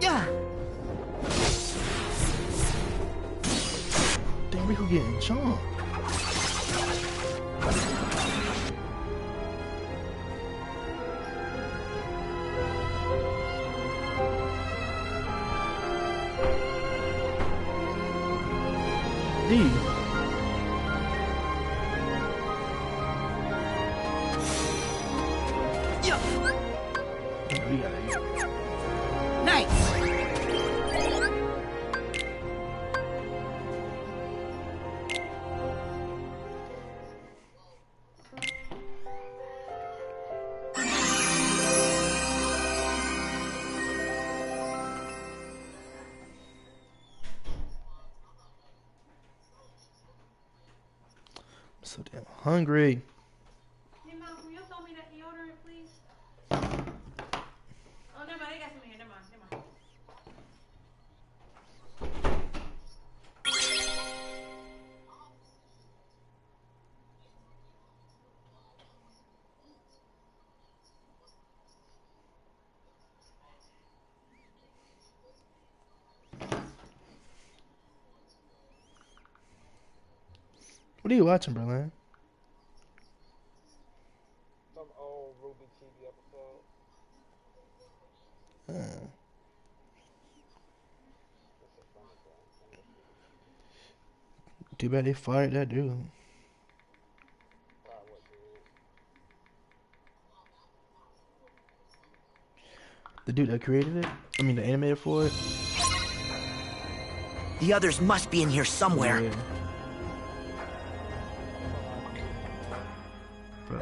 Yeah. Damn, Rico getting jumped. D. So damn hungry. Hey, Mom, can you throw me that deodorant, please? Oh, never mind. They got some in here. Never mind. What are you watching, Berlin? Some old Ruby TV episode. It's a funny guy. Too bad they fired that dude. What dude? The dude that created it? I mean, the animator for it? The others must be in here somewhere. Yeah. Bro.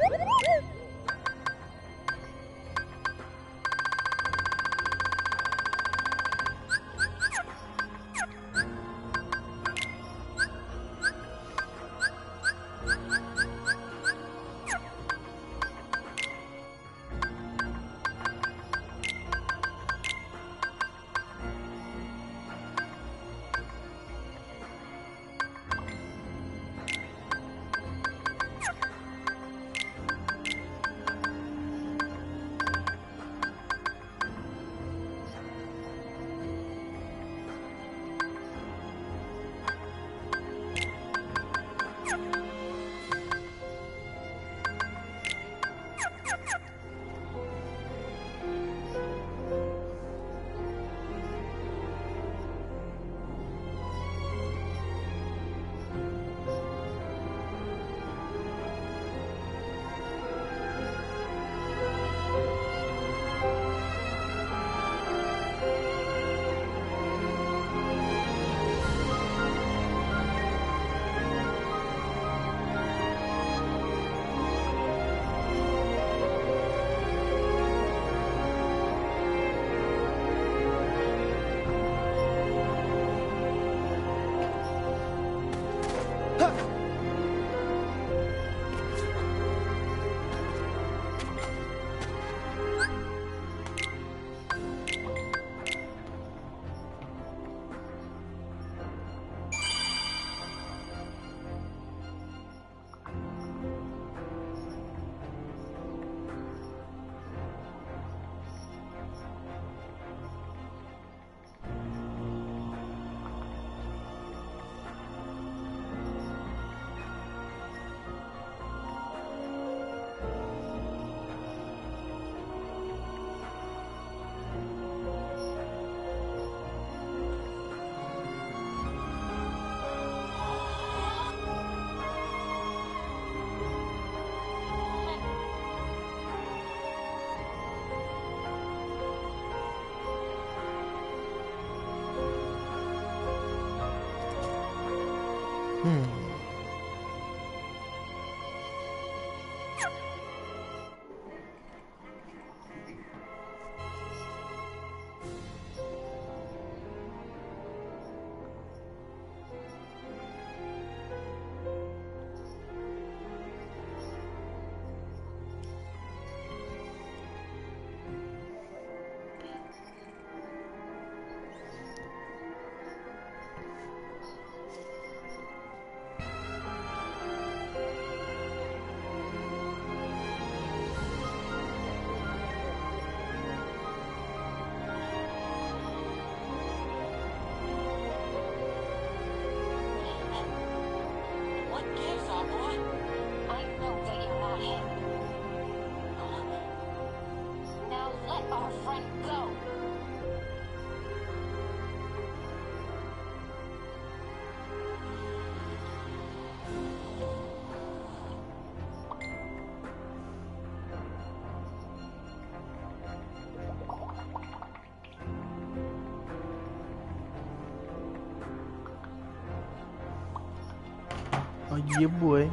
Oh yeah, boy.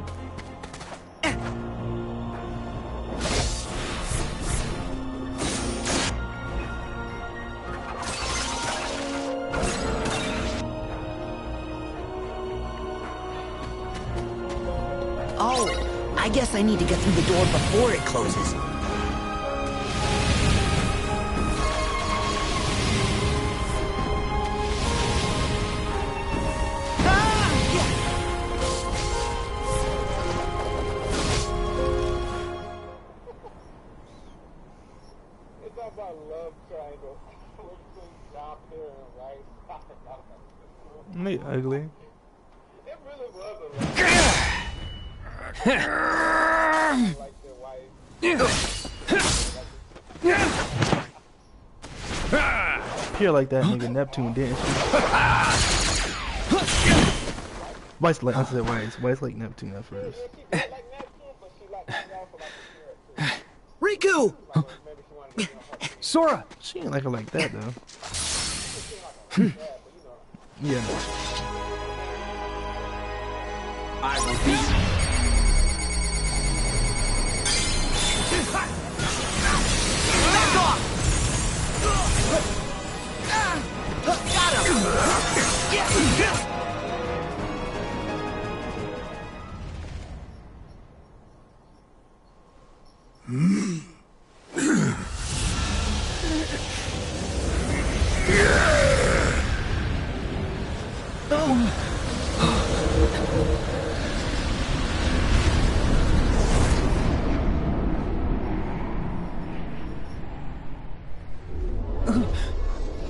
Oh, I guess I need to get through the door before it closes. It's all about love triangle. Between John Perry and Rice. They ugly. It really was a love. Like their wife. Pure like that nigga Neptune didn't she? White's like, I said White's like Neptune at first. Yeah, she did like Neptune, but she liked she also liked the carrot too. Riku! Like maybe she wanted to be on her. Sora! She ain't like her like that though. Yeah, but you know. Yeah. I will be... Back off! Got him!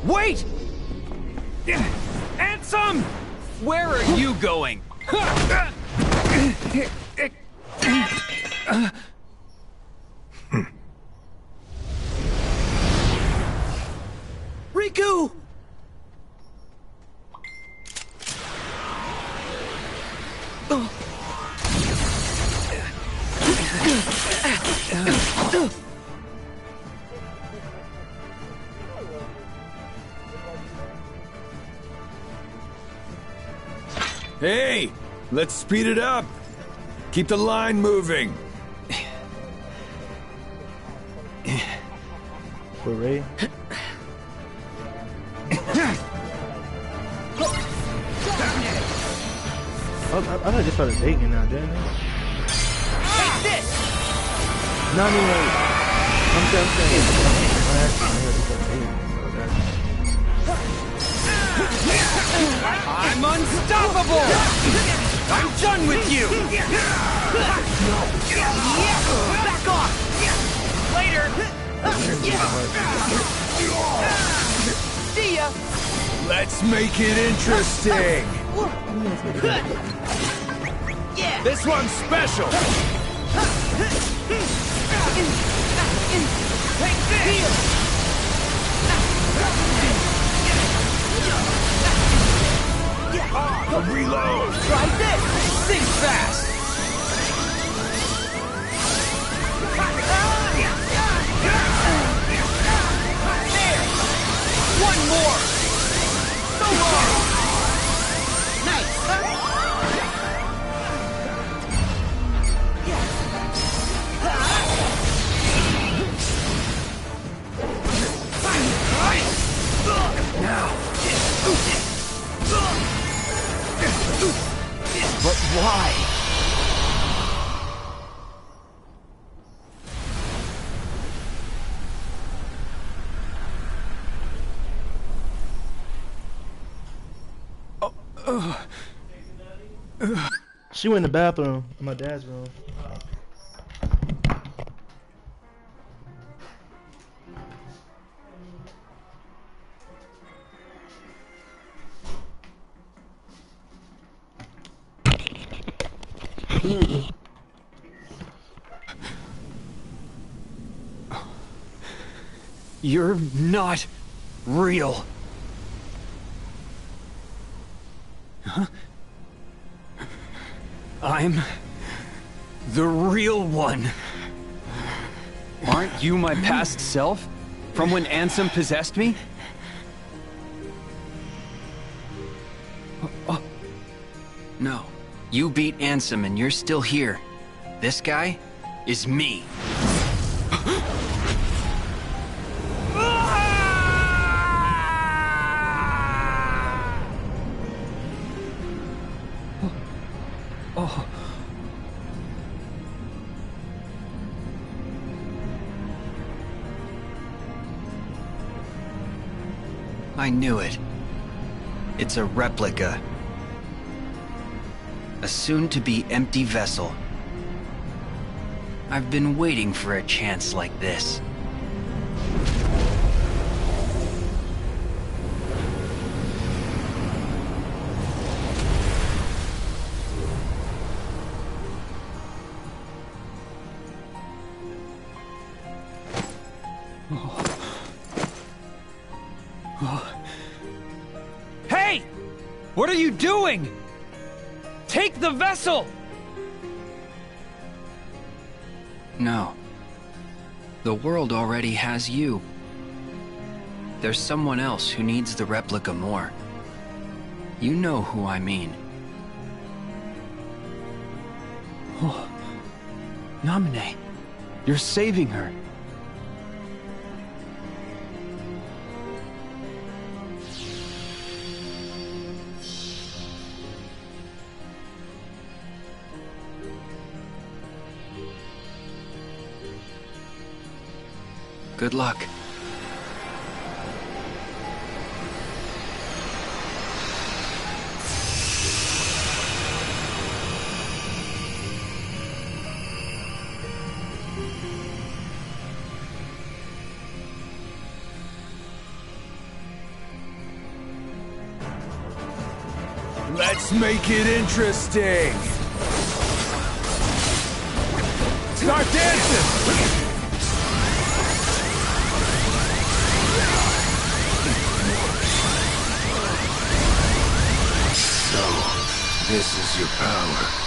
Wait! Ansem! Where are you going? Riku! Hey, let's speed it up. Keep the line moving. For Ray. I thought they just started dating now, didn't they? Take this! No, I mean like, I'm saying. I heard they started dating. I'm unstoppable! I'm done with you! Back off! Later! See ya! Let's make it interesting. Yeah! This one's special. Take this! Reload. Try this! Think fast! There! One more! So long! Nice! But why? She went in the bathroom in my dad's room. You're not real. Huh? I'm the real one. Aren't you my past self? From when Ansem possessed me? No. You beat Ansem and you're still here. This guy is me. Oh. I knew it. It's a replica. A soon-to-be empty vessel. I've been waiting for a chance like this. Hey! What are you doing? Take the vessel! No. The world already has you. There's someone else who needs the replica more. You know who I mean. Oh. Namine, you're saving her. Good luck. Let's make it interesting! Start dancing! So, this is your power.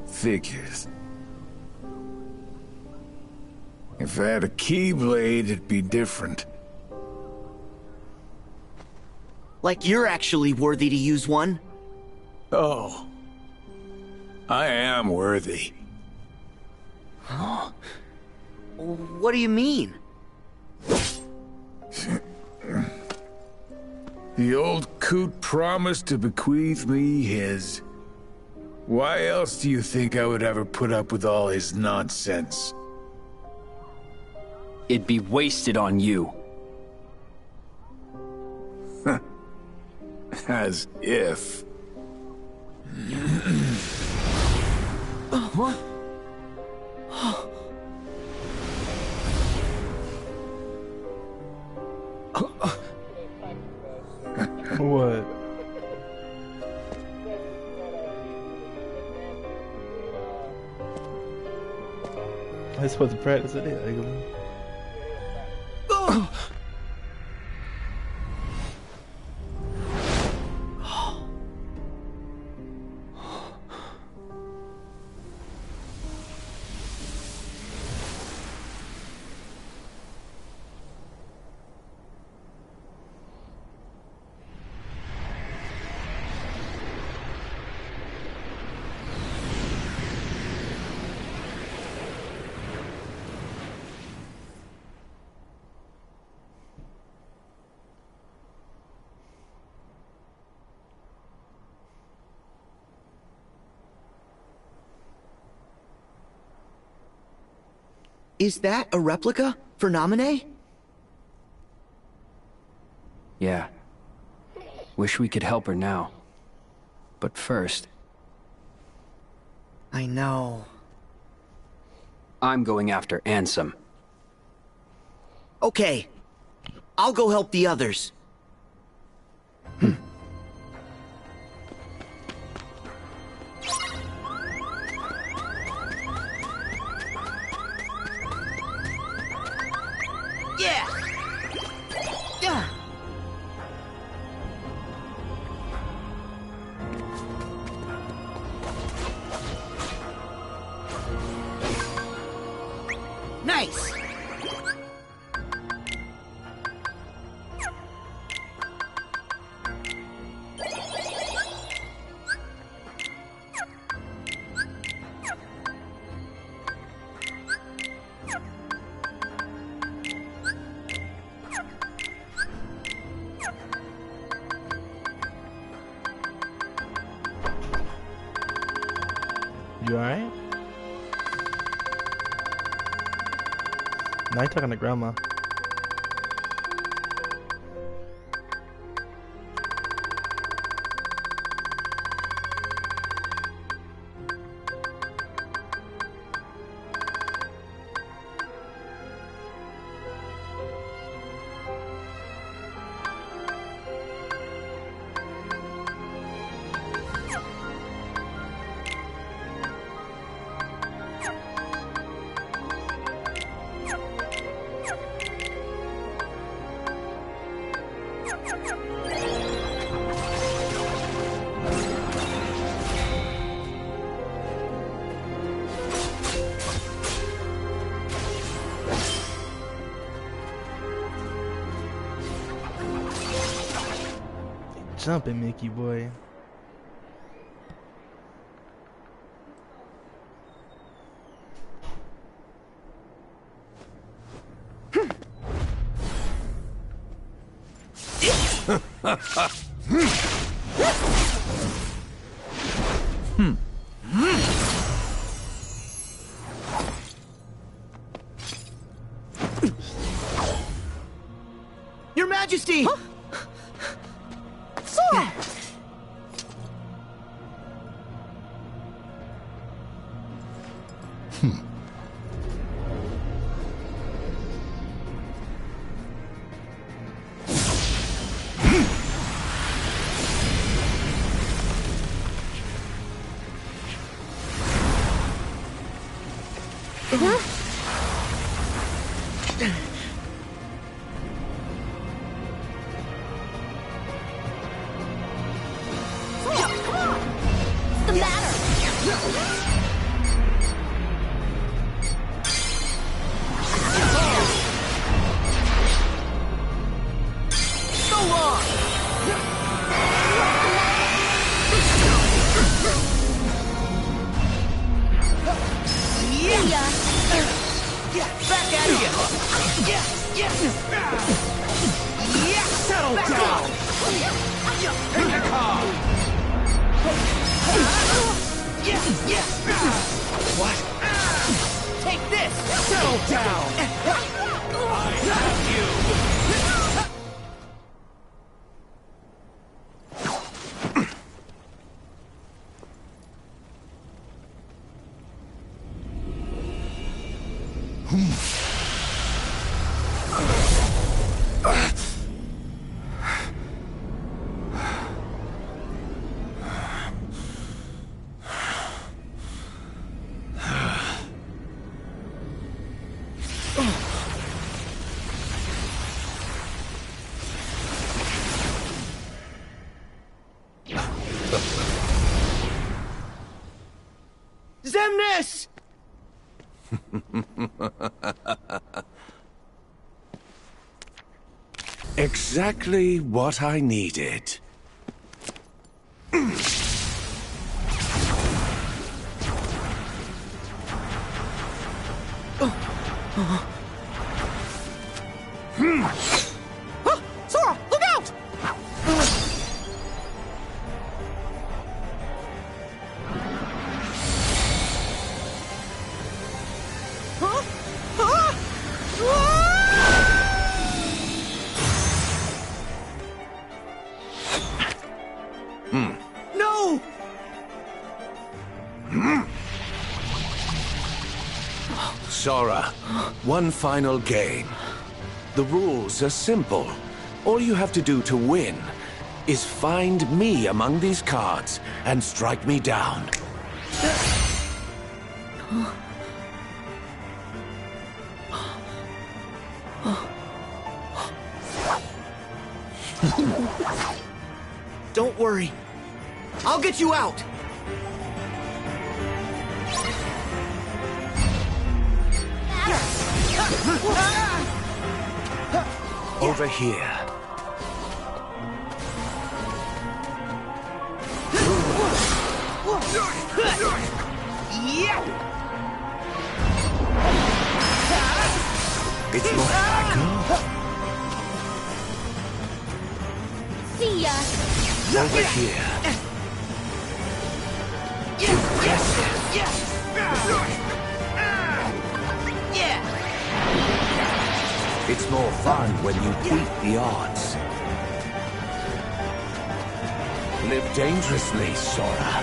Figures. If I had a keyblade, it'd be different. Like you're actually worthy to use one? Oh. I am worthy. What do you mean? The old coot promised to bequeath me his. Why else do you think I would ever put up with all his nonsense? It'd be wasted on you. As if. What? What? I'm supposed to practice it. Is that a replica for Namine? Yeah. Wish we could help her now. But first, I know. I'm going after Ansem. Okay. I'll go help the others. Yeah! Yeah! Nice! You alright? Now you're talking to grandma. Jumping, Mickey boy. Your Majesty! Huh? Sora! Zemnis! Exactly what I needed. Sora, look out! No! Sora, one final game. The rules are simple. All you have to do to win is find me among these cards and strike me down. Don't worry. I'll get you out! Over here. It's more See ya! over here. It's more fun when you beat the odds. Live dangerously, Sora.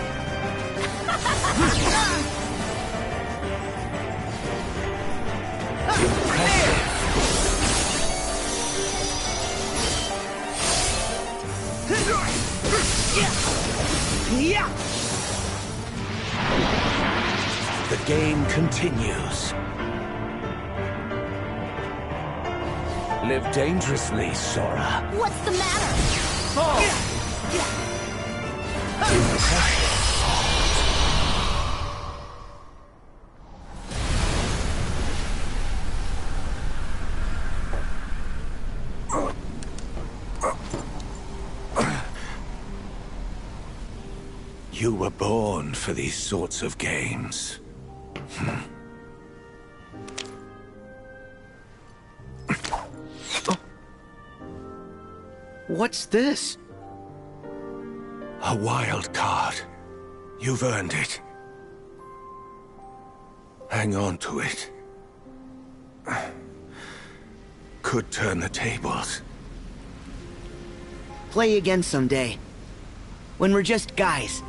Impressive. The game continues. Live dangerously, Sora. What's the matter? You were born for these sorts of games. What's this? A wild card. You've earned it. Hang on to it. Could turn the tables. Play again someday. When we're just guys.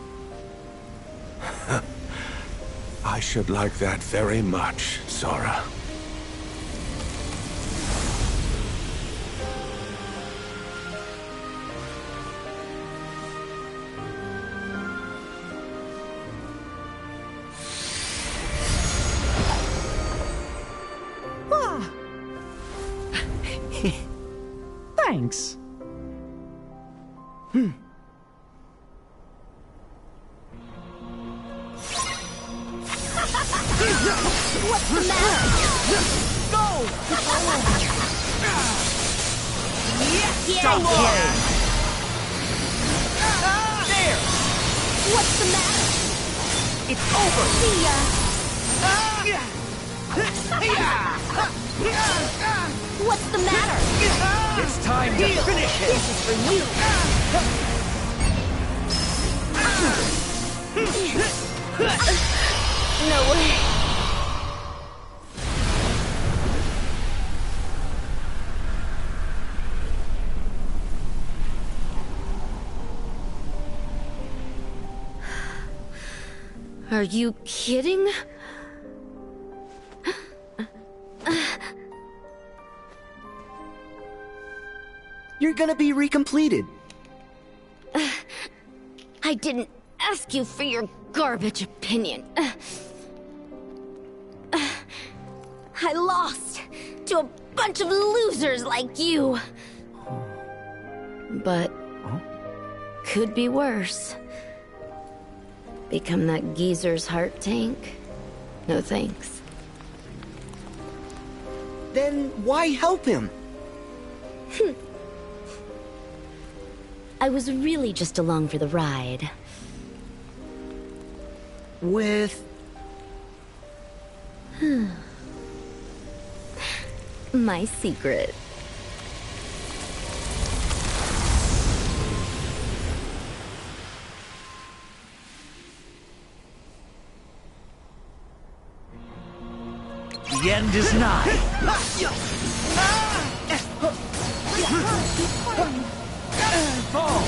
I should like that very much, Sora. Thanks. What's the matter? Go! Get out here! There! What's the matter? It's over! See ya! What's the matter? It's time to finish it! This is for you! No way! Are you kidding? You're gonna be recompleted. I didn't ask you for your garbage opinion. I lost to a bunch of losers like you. But could be worse. Become that geezer's heart tank? No thanks. Then why help him? I was really just along for the ride. With... My secret. The end is nigh! Fall!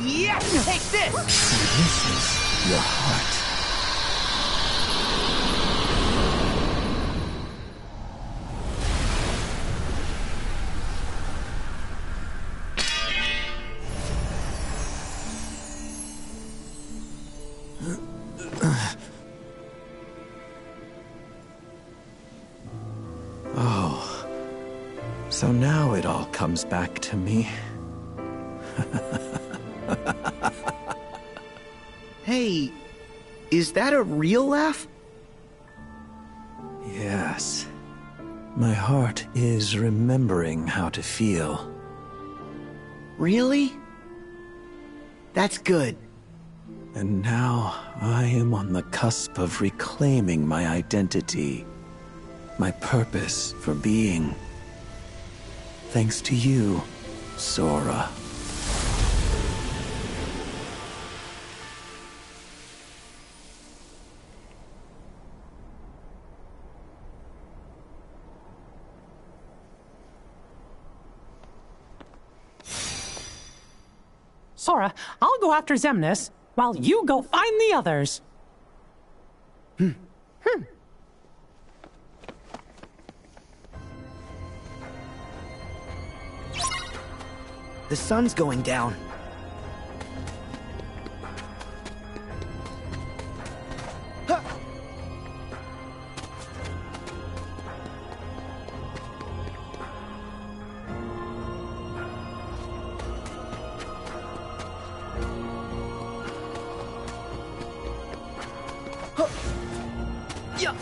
Yeah, take this! This is your heart. So now it all comes back to me. Hey, is that a real laugh? Yes. My heart is remembering how to feel. Really? That's good. And now I am on the cusp of reclaiming my identity, my purpose for being. Thanks to you, Sora. Sora, I'll go after Xemnas, while you go find the others. The sun's going down. Yeah.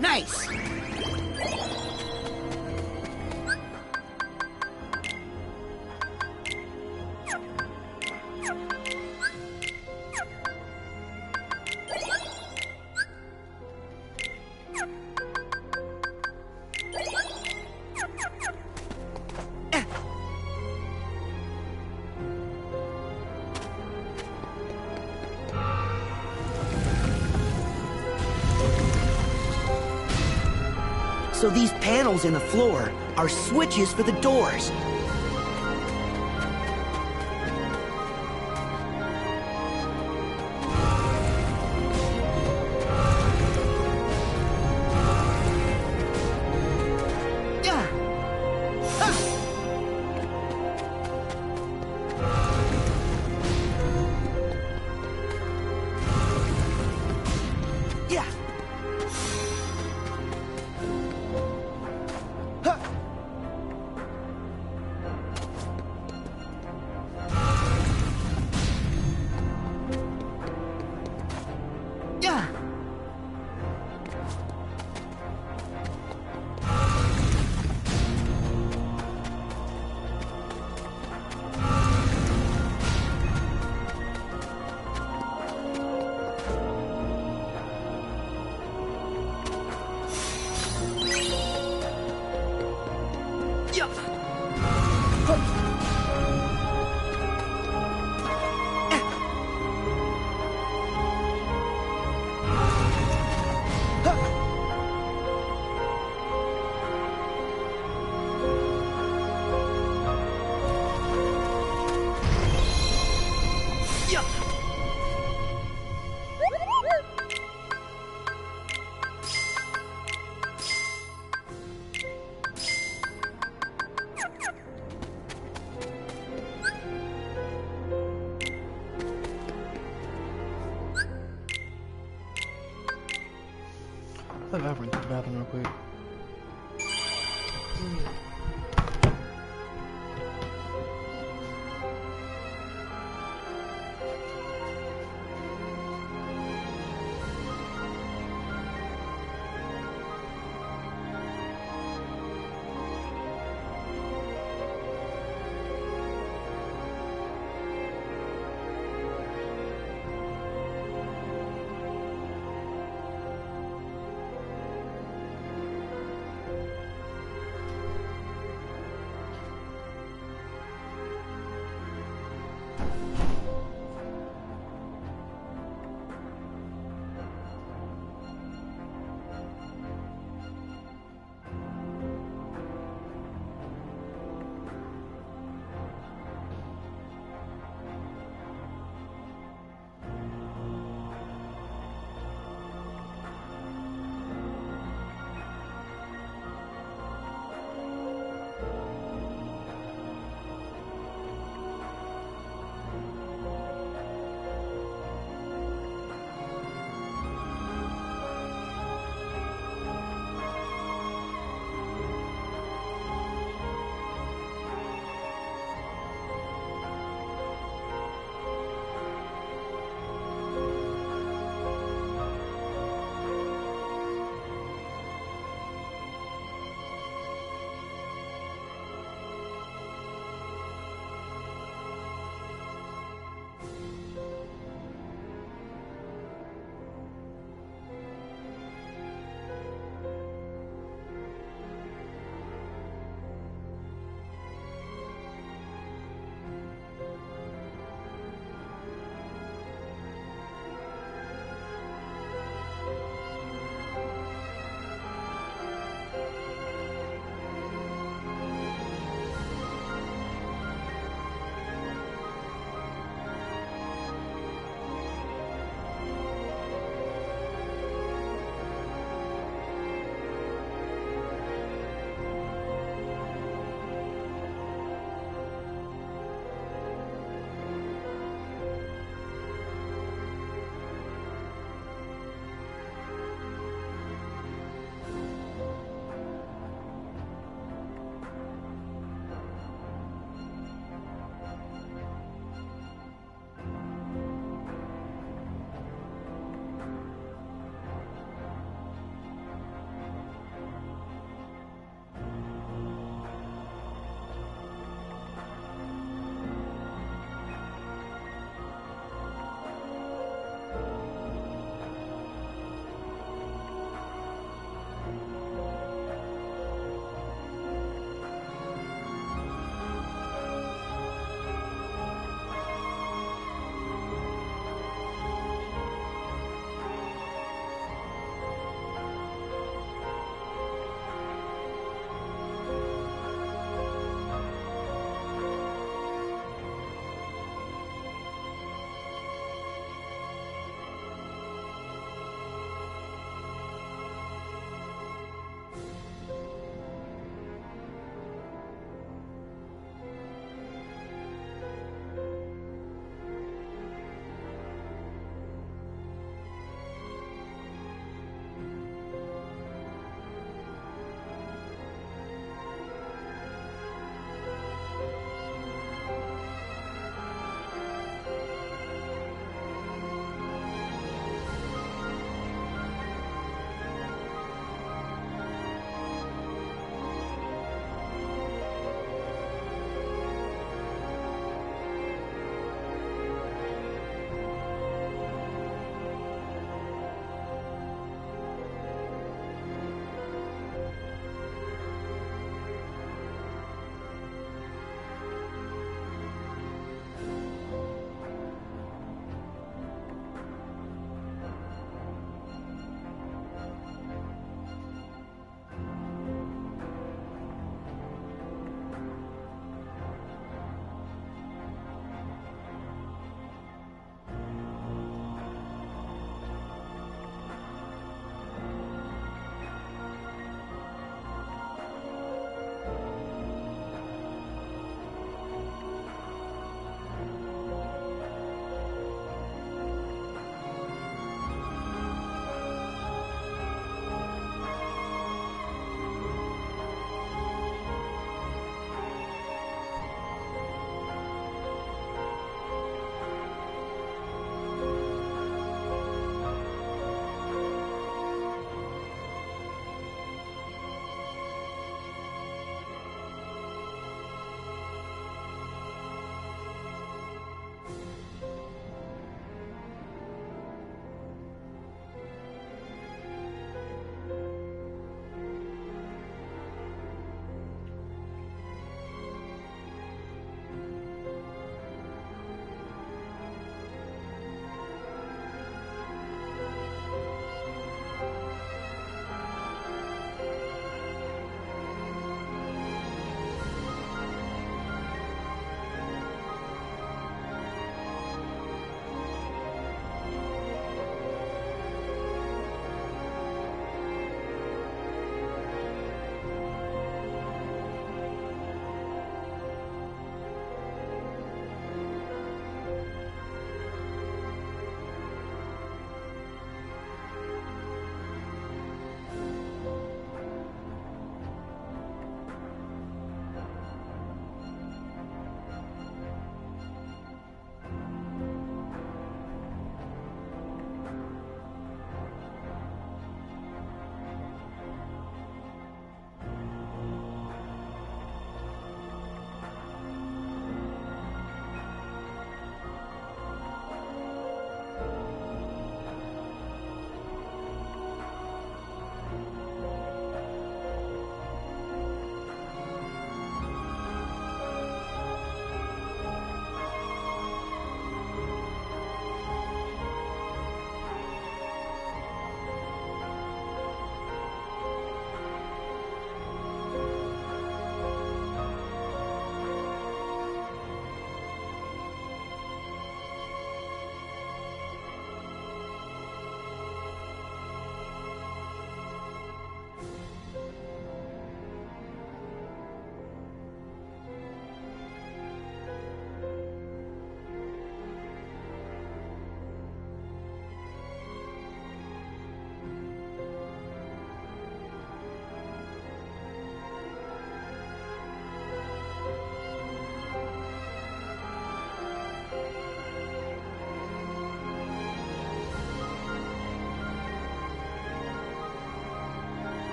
Nice. So these panels in the floor are switches for the doors. Yeah. Yeah. Yeah. Yeah. I gotta run to the bathroom real quick.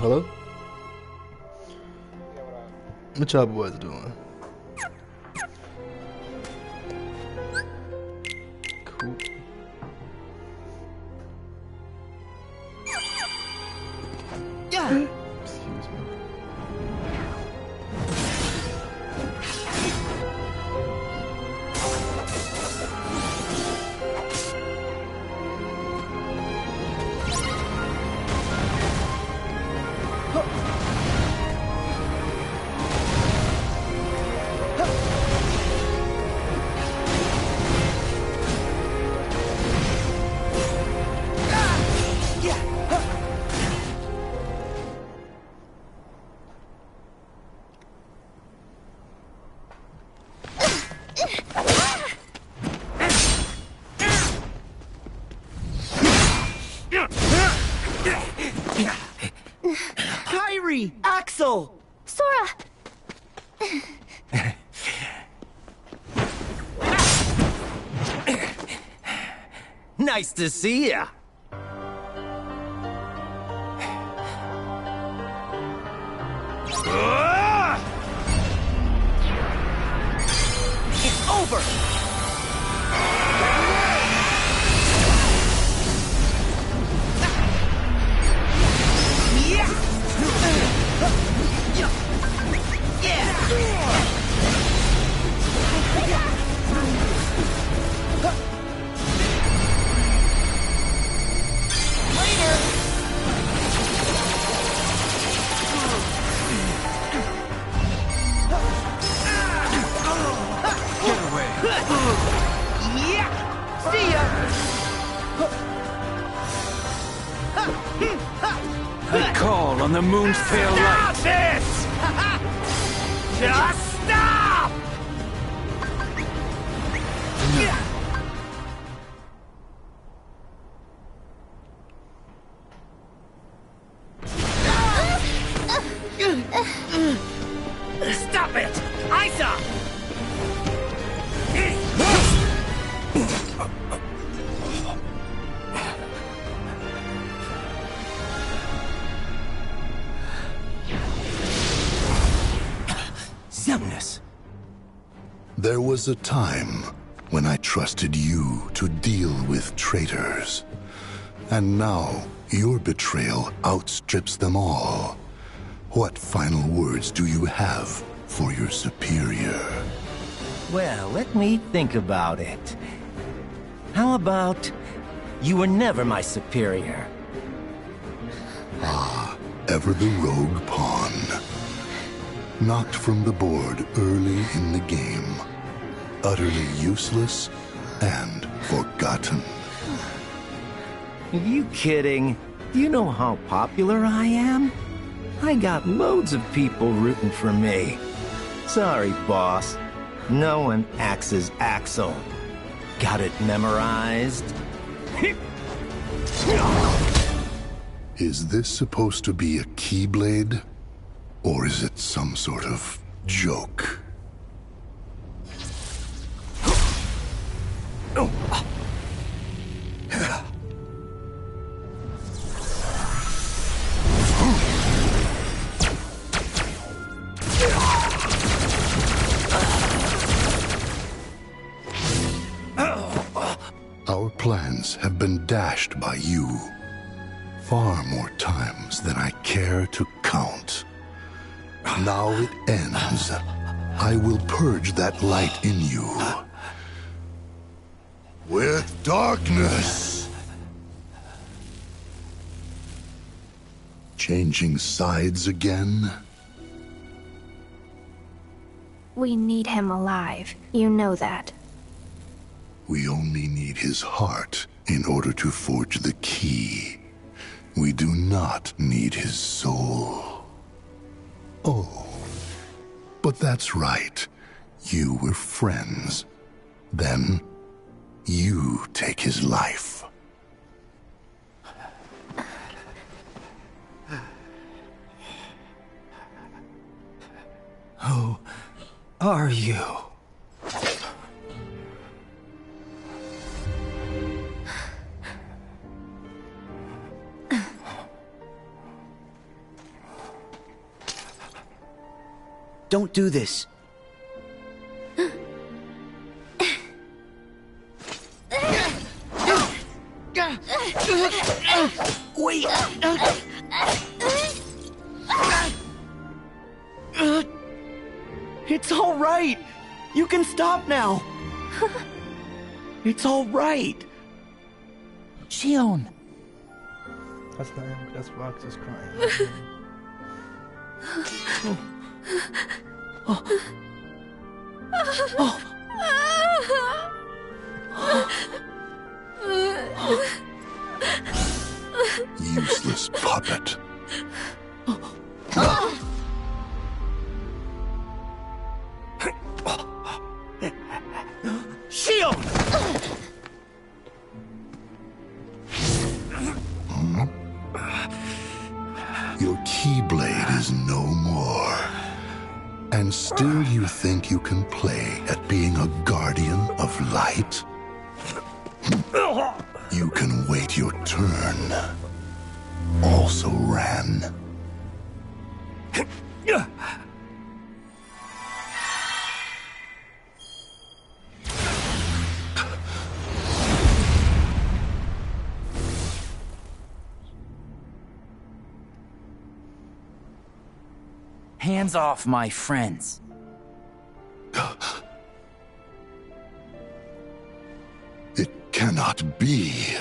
Hello? Yeah, what What y'all boys doing? Cool. Yeah. Excuse me. Kyrie! Axel! Sora! Nice to see ya. It's over! I call on the moon's pale light. Stop this! Just stop! Stop it! Isa! Xemnas. There was a time when I trusted you to deal with traitors. And now, your betrayal outstrips them all. What final words do you have for your superior? Well, let me think about it. How about you were never my superior? Ah, ever the rogue pawn. Knocked from the board early in the game. Utterly useless and forgotten. Are you kidding? Do you know how popular I am? I got loads of people rooting for me. Sorry, boss. No one axes Axel. Got it memorized? Is this supposed to be a Keyblade? Or is it some sort of joke? Our plans have been dashed by you. Far more times than I care to count. Now it ends. I will purge that light in you. With darkness. Changing sides again? We need him alive. You know that. We only need his heart in order to forge the key. We do not need his soul. Oh, but that's right. You were friends. Then, you take his life. Who are you? Don't do this. Wait! It's all right! You can stop now! It's all right! Shion! That's not him, that's Roxas crying. Useless puppet. Shion! Your Keyblade is no more. And still you think you can play at being a guardian of light? You can wait your turn. Also ran. Hands off my friends. It cannot be.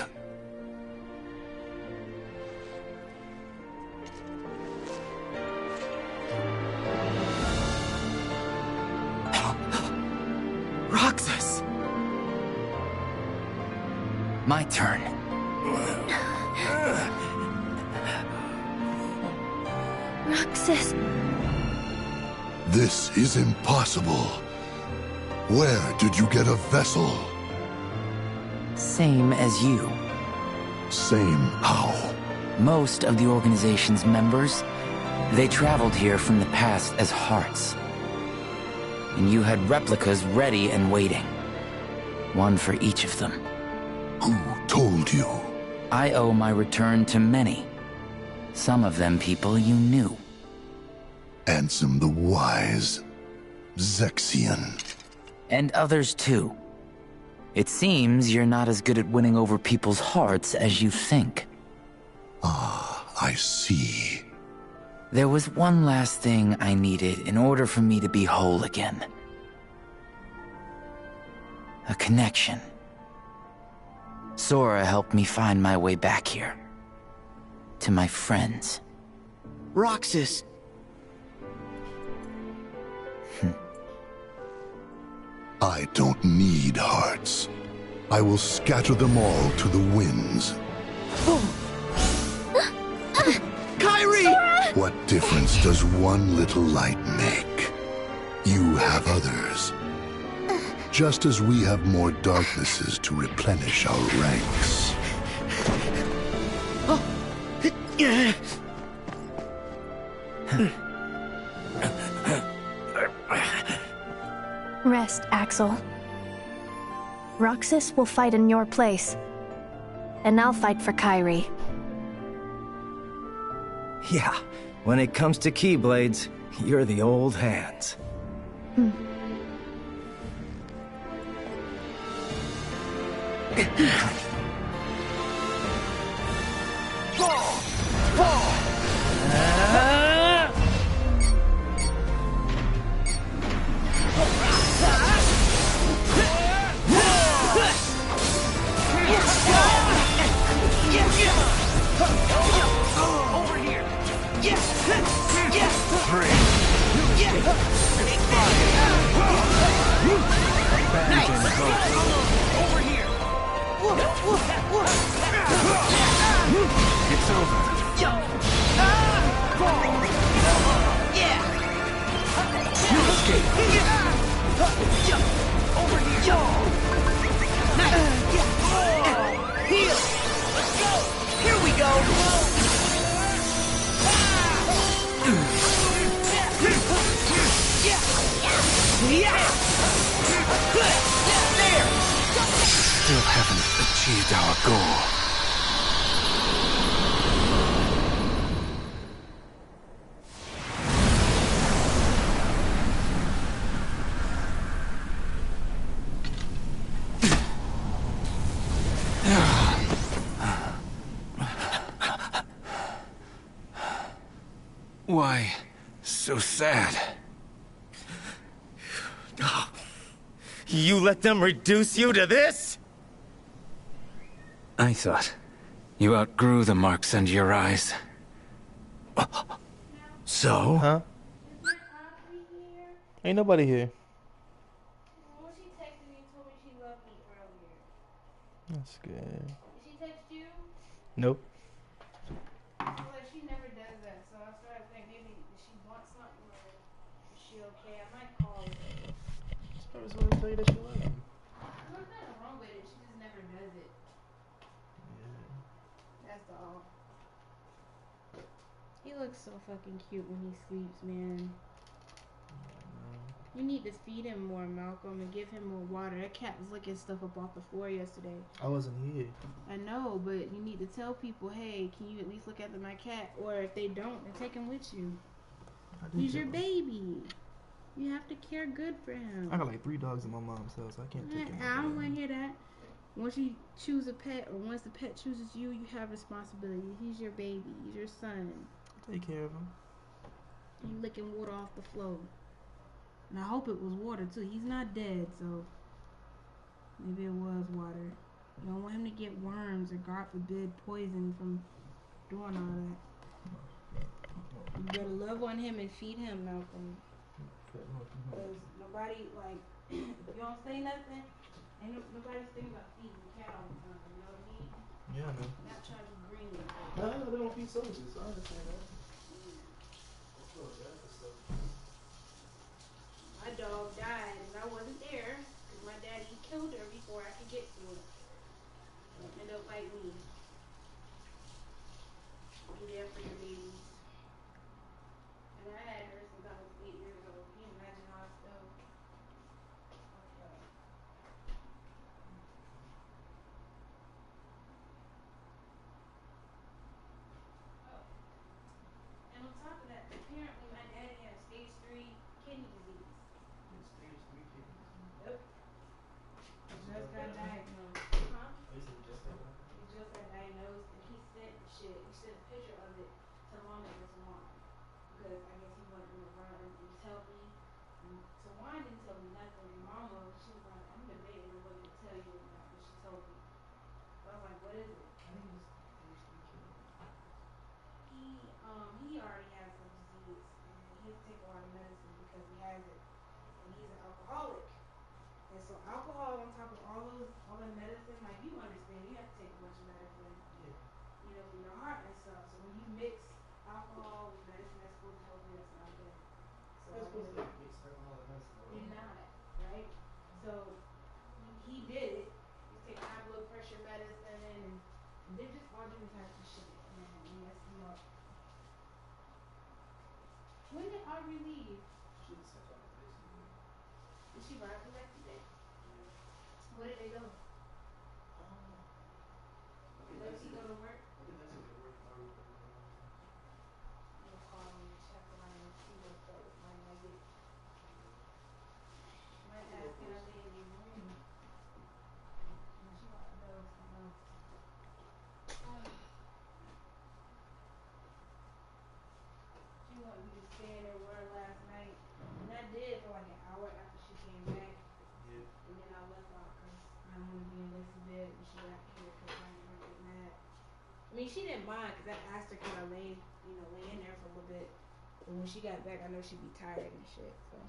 Roxas! My turn. Roxas. This is impossible. Where did you get a vessel? Same as you. Same how? Most of the organization's members, they traveled here from the past as hearts. And you had replicas ready and waiting. One for each of them. Who told you? I owe my return to many. Some of them people you knew. Ansem the Wise. Zexion. And others too. It seems you're not as good at winning over people's hearts as you think. Ah, I see. There was one last thing I needed in order for me to be whole again. A connection. Sora helped me find my way back here. To my friends. Roxas! I don't need hearts. I will scatter them all to the winds. Kairi! Sora! What difference does one little light make? You have others. Just as we have more darknesses to replenish our ranks. Rest, Axel. Roxas will fight in your place. And I'll fight for Kairi. Yeah, when it comes to Keyblades, you're the old hands. Over here! Yes! Yes! Over here! It's over. Yeah! You escaped. Over here! Nice! Heal! Let's go! Here we go! There! Still haven't achieved our goal. Why so sad? You let them reduce you to this? I thought you outgrew the marks under your eyes. So? Huh? Ain't nobody here. Well, she texted me and told me she loved me earlier. That's good. Did she text you? Nope. Well, she never does that, so I started thinking maybe she wants something or is she okay? I might call her. She's probably supposed to tell you that she loves you. There's nothing wrong with it. She just never does it. Yeah. That's all. He looks so fucking cute when he sleeps, man. You need to feed him more, Malcolm, and give him more water. That cat was licking stuff up off the floor yesterday. I wasn't here. I know, but you need to tell people, hey, can you at least look after my cat? Or if they don't, then take him with you. He's your baby. You have to care good for him. I got like 3 dogs in my mom's house. I can't take him. I don't want to hear that. Once you choose a pet, or once the pet chooses you, you have responsibility. He's your baby. He's your son. Take care of him. You licking water off the floor. And I hope it was water too. He's not dead, so maybe it was water. You don't want him to get worms or, God forbid, poison from doing all that. You better love on him and feed him, Malcolm. Because nobody, like, if you don't say nothing, ain't nobody's thinking about feeding the cat all the time. You know what I mean? Yeah, I know. Not trying to be green. No, they don't feed soldiers. I understand that. My dog died and I wasn't there because my daddy killed her before I could get to her. End up like me. Be there for your babies. And I had her since I was 8 years old. Can you imagine how I felt? And on top of that, apparently my daddy had stage 3 kidney disease. Stage 3 kidney disease? Yep. Just got diagnosed. Huh? You said you just got diagnosed? He just got diagnosed and he sent shit. He sent a picture of it to Mama and Tawan. Because I guess he wanted to run and tell me. And Tawan didn't tell me nothing. And Mama, she was like, I'm debating on whether to tell you or not. But she told me. So I was like, what is it? I think it's stage 3 kidney. He already has the disease. And he has to take a lot of medicine because he has it. And he's an alcoholic. And so alcohol on top of all the medicine, like you understand, you have to take a bunch of medicine, you know, for your heart and stuff. So when you mix alcohol with medicine that's supposed to help you, that's not good. So That's supposed to mix alcohol and medicine. you're not, right? So he did it. He's taking high blood pressure medicine and they're just all different types of shit. And they mess him up. When did Aubrey leave? She was sent on vacation. Did she ride me back today? Where did they go? Where did he go to work? I think that's what work tomorrow. I'm gonna call him and check around and see what's up with my nugget. Might ask can I lay in your room. And she might know something else. She wanted me to stay in her word last night. And I did for like an hour after she came back. Yeah. And then I left out because I didn't want to be in Lacey's bed when she got here because I didn't want to get mad. I mean, she didn't mind because I asked her could I lay in there for a little bit. But when she got back, I know she'd be tired and shit. So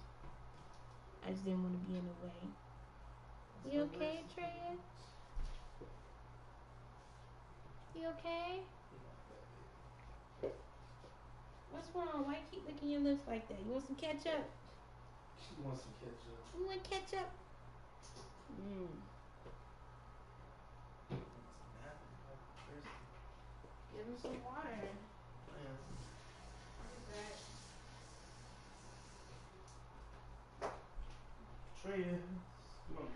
I just didn't want to be in the way. You okay, Treya? You okay? What's wrong? Why you keep licking your lips like that? You want some ketchup? She wants some ketchup. You want ketchup? Give him some water. Yeah. What is that? Treya. Come on.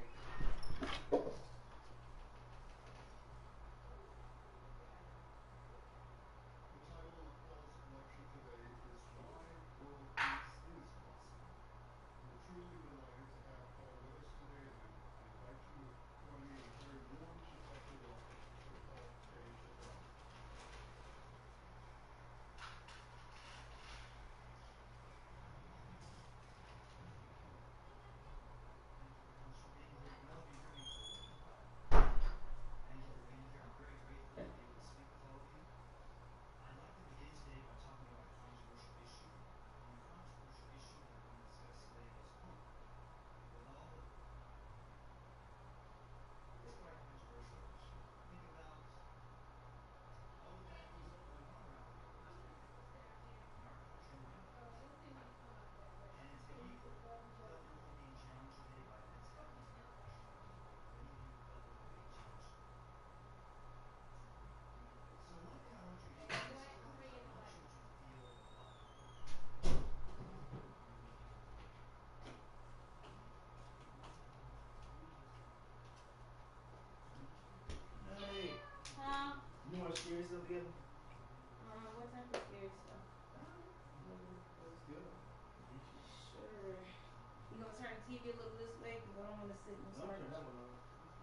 TV a little this way because I don't want to sit in the dark.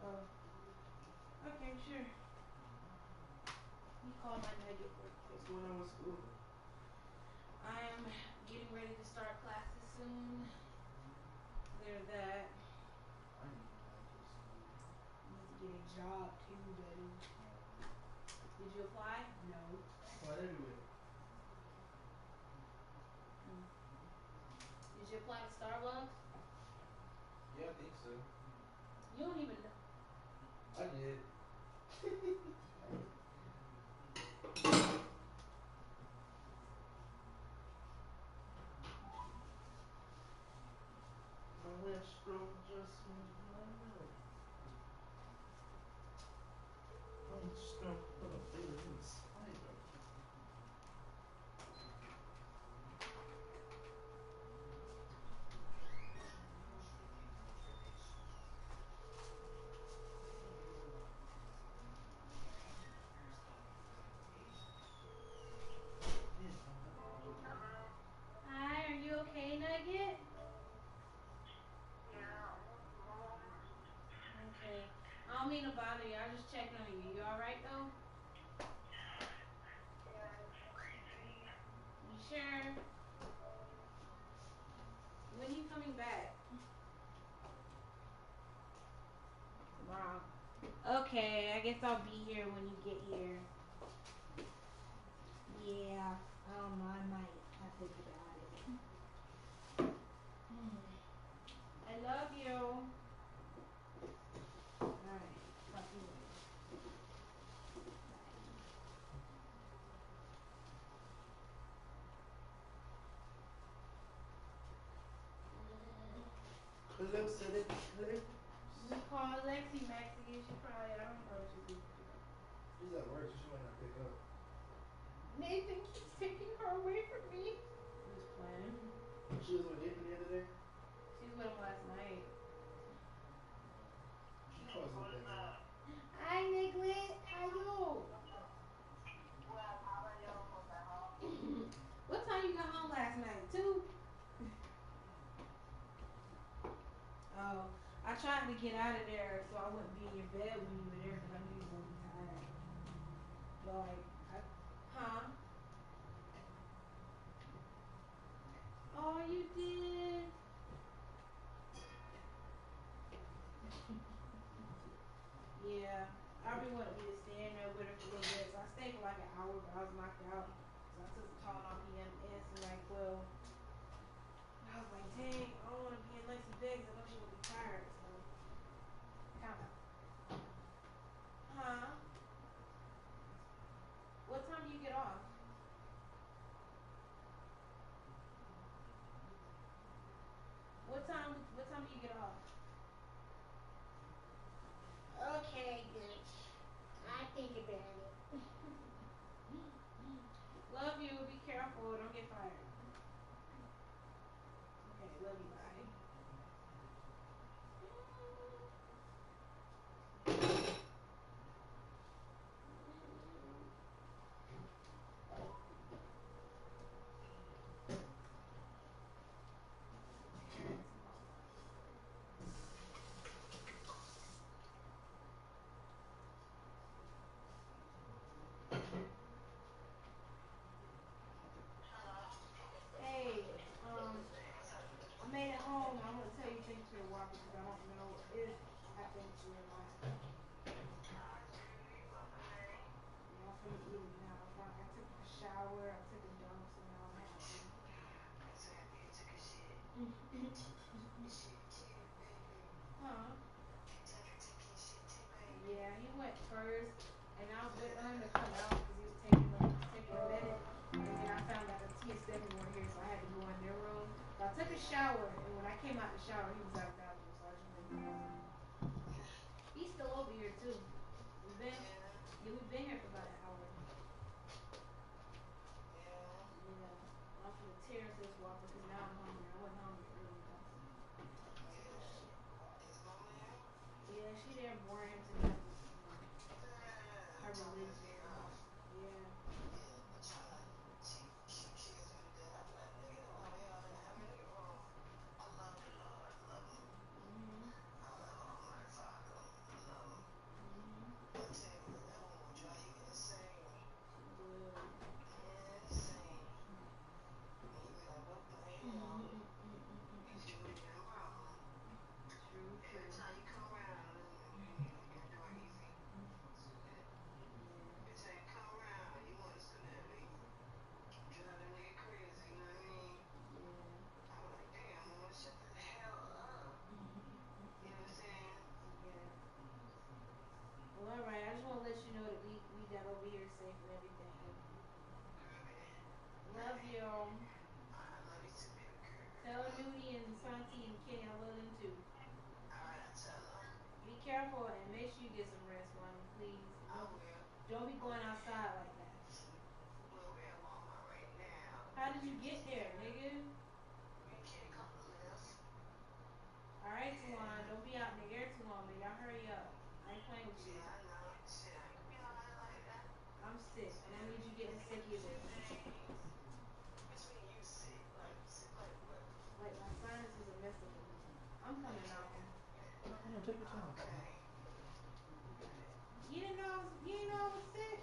Oh. Okay, sure. You call my nugget real quick. What's going on with school? I am getting ready to start classes soon. There's that. I need to get a job too, buddy. Did you apply? No. Apply everywhere. Did you apply to Starbucks? Yeah, I think so. You don't even know. I did. My left stroke adjustment. I'm stroke. Oh, they were in the spider. Hi, are you okay, Nugget? Okay. I don't mean to bother you. I was just checking on you. You alright though? You sure? When are you coming back? Tomorrow. Okay, I guess I'll be here when you get here. Yeah, I don't know. I might have to think about it. I love you. Alright, talk to you later. Hello, Sally. Hello. You call Lexi Maxie, she probably, I don't know what she's doing. She's at work, so she might not pick up. Nathan keeps taking her away from me. I'm just playing. She was with Nathan the other day? She was with him last night. She calls him that. Hi, Nicklet. How you? What time you got home last night? 2? Oh, I tried to get out of there so I wouldn't be in your bed when you were there because I knew you were going to be tired. But like, huh? Oh, you did? Yeah, Aubrey wanted me to stay in there with her for a little bit, so I stayed for like an hour, but I was knocked out. So I took the Tylenol PM and some NyQuil. I was like, dang, I don't want to be in Lexi bed because I know she's going to be tired. So, kind of. Huh? What time do you get off? What time do you get off? Okay, bitch. I think about it. Love you. Be careful. Don't get fired. Okay, love you. Bye. Hey, I made it home. I want to tell you thanks for your walk because I don't know if I thanked you or not. Yeah, I'm finna eat it now. I took a shower, I took a dump, so now I'm happy. Huh? Yeah, he went first, and I was waiting on him to come out because he was taking a minute. And then I found out the TS7 weren't here, so I had to go in their room. So I took a shower, and when I came out the shower, he was out of the bathroom, so I just went in. He's still over here too. We've been here for about an hour. Yeah, I'm gonna tear this waffle because now I'm hungry. I wasn't hungry earlier. Yeah, she there boring him to death with her religion. Yeah. careful and make sure you get some rest, Wanda, please. Don't be going outside like that. How did you get there, nigga? Alright, Tuan, don't be out in the air too long, man. Y'all hurry up. I ain't playing with you. I'm sick, and I need you getting sick either. Like, my sinuses are messing with me. I'm coming, Malcolm. No, take your time. You didn't know I was sick?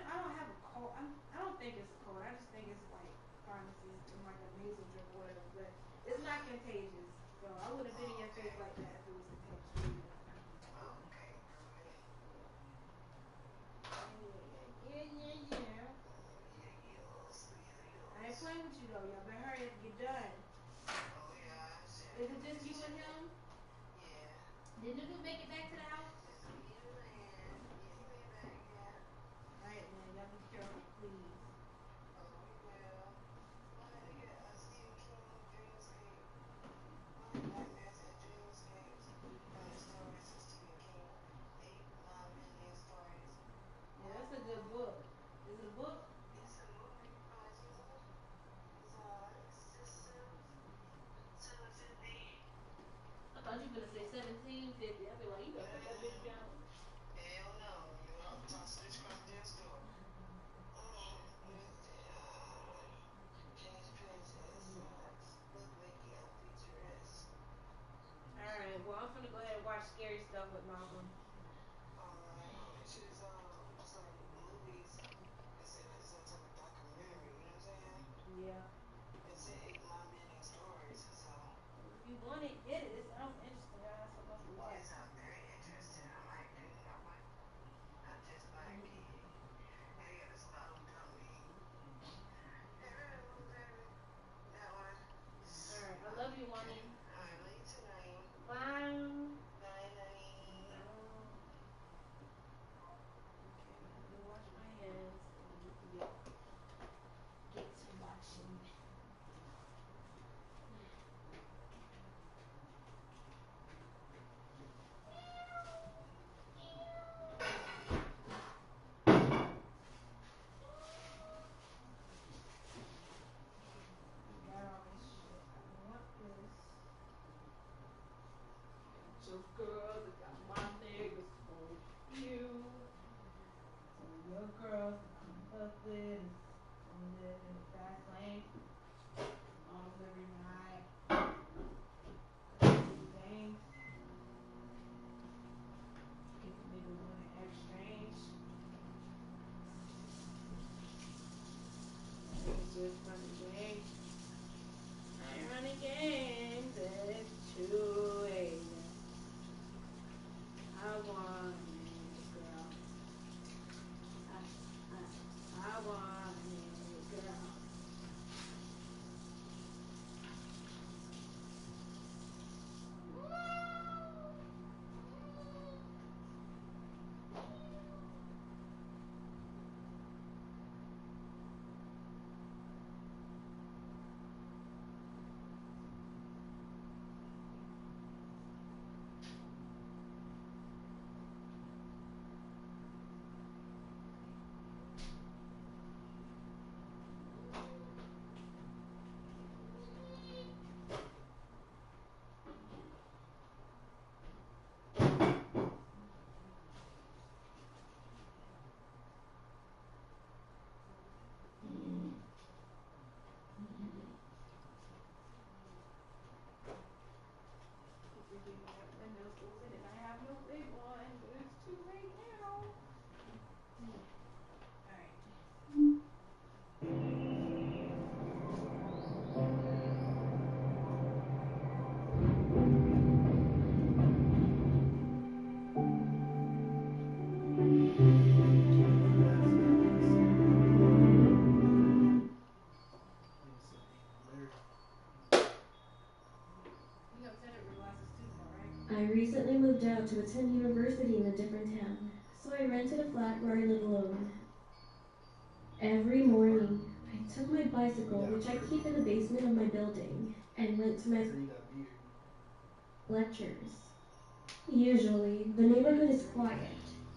I don't have a cold. I don't think it's a cold. I just think it's like sinuses and like a nasal drip or whatever. But it's not contagious. So I would have been in your face like that if it was contagious. Yeah. I ain't playing with you though. Y'all better hurry up and get done. Is it just you and him? Did Nuku make it back to the house? Alright, man. Y'all be careful, please. Yeah, that's a good book. Is it a book? I thought you were gonna say 1750. I'd be like, you better put that bitch down. Alright, well I'm finna go ahead and watch scary stuff with Malcolm. Yeah. If you want it, get it. It sounds interesting. I have so much to watch. Alright, I love you, Wani. Bye. Okay, let me wash my hands and we can get to watching. Got all this shit. I want this. Got your girls, I got my niggas for you. So your girls, I'm fucking and live in the fast lane. Almost every night. Things. Get the nigga money exchange. Just running games. I ain't running games at 2 a.m. I want this girl. I want this girl. And I have no big one, but it's too late now. Alright. I recently moved out to attend university in a different town, so I rented a flat where I live alone. Every morning, I took my bicycle, which I keep in the basement of my building, and went to my lectures. Usually, the neighborhood is quiet,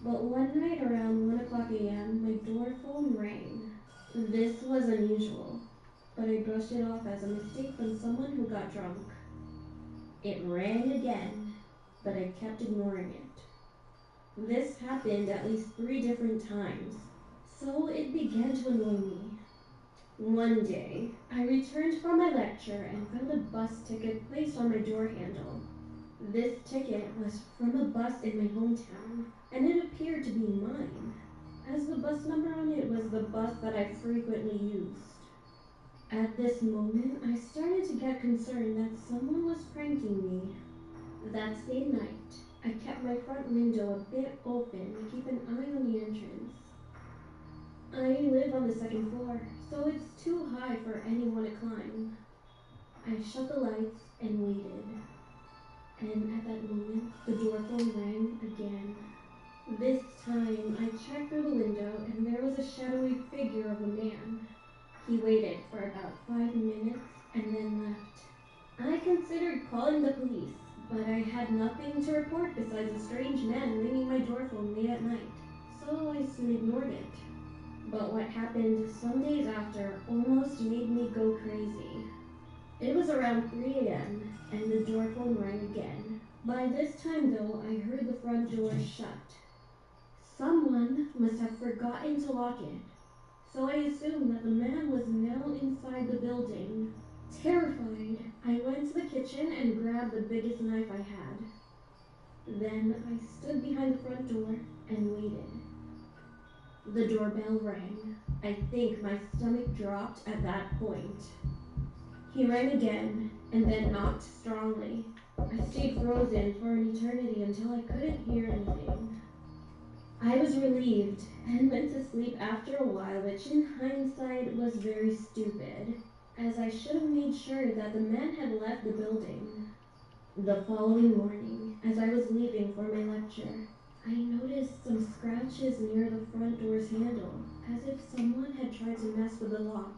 but one night around 1 o'clock a.m., my door phone rang. This was unusual, but I brushed it off as a mistake from someone who got drunk. It rang again, but I kept ignoring it. This happened at least 3 different times, so it began to annoy me. One day, I returned from my lecture and found a bus ticket placed on my door handle. This ticket was from a bus in my hometown, and it appeared to be mine, as the bus number on it was the bus that I frequently used. At this moment, I started to get concerned that someone was pranking me. That same night, I kept my front window a bit open to keep an eye on the entrance. I live on the 2nd floor, so it's too high for anyone to climb. I shut the lights and waited. And at that moment, the door phone rang again. This time, I checked through the window, and there was a shadowy figure of a man. He waited for about 5 minutes and then left. I considered calling the police, but I had nothing to report besides a strange man ringing my door phone late at night, so I soon ignored it. But what happened some days after almost made me go crazy. It was around 3 a.m., and the door phone rang again. By this time, though, I heard the front door shut. Someone must have forgotten to lock it, so I assumed that the man was now inside the building. Terrified, I went to the kitchen and grabbed the biggest knife I had. Then I stood behind the front door and waited. The doorbell rang. I think my stomach dropped at that point. He rang again, and then knocked strongly. I stayed frozen for an eternity until I couldn't hear anything. I was relieved and went to sleep after a while, which in hindsight was very stupid, as I should have made sure that the man had left the building. The following morning, as I was leaving for my lecture, I noticed some scratches near the front door's handle, as if someone had tried to mess with the lock.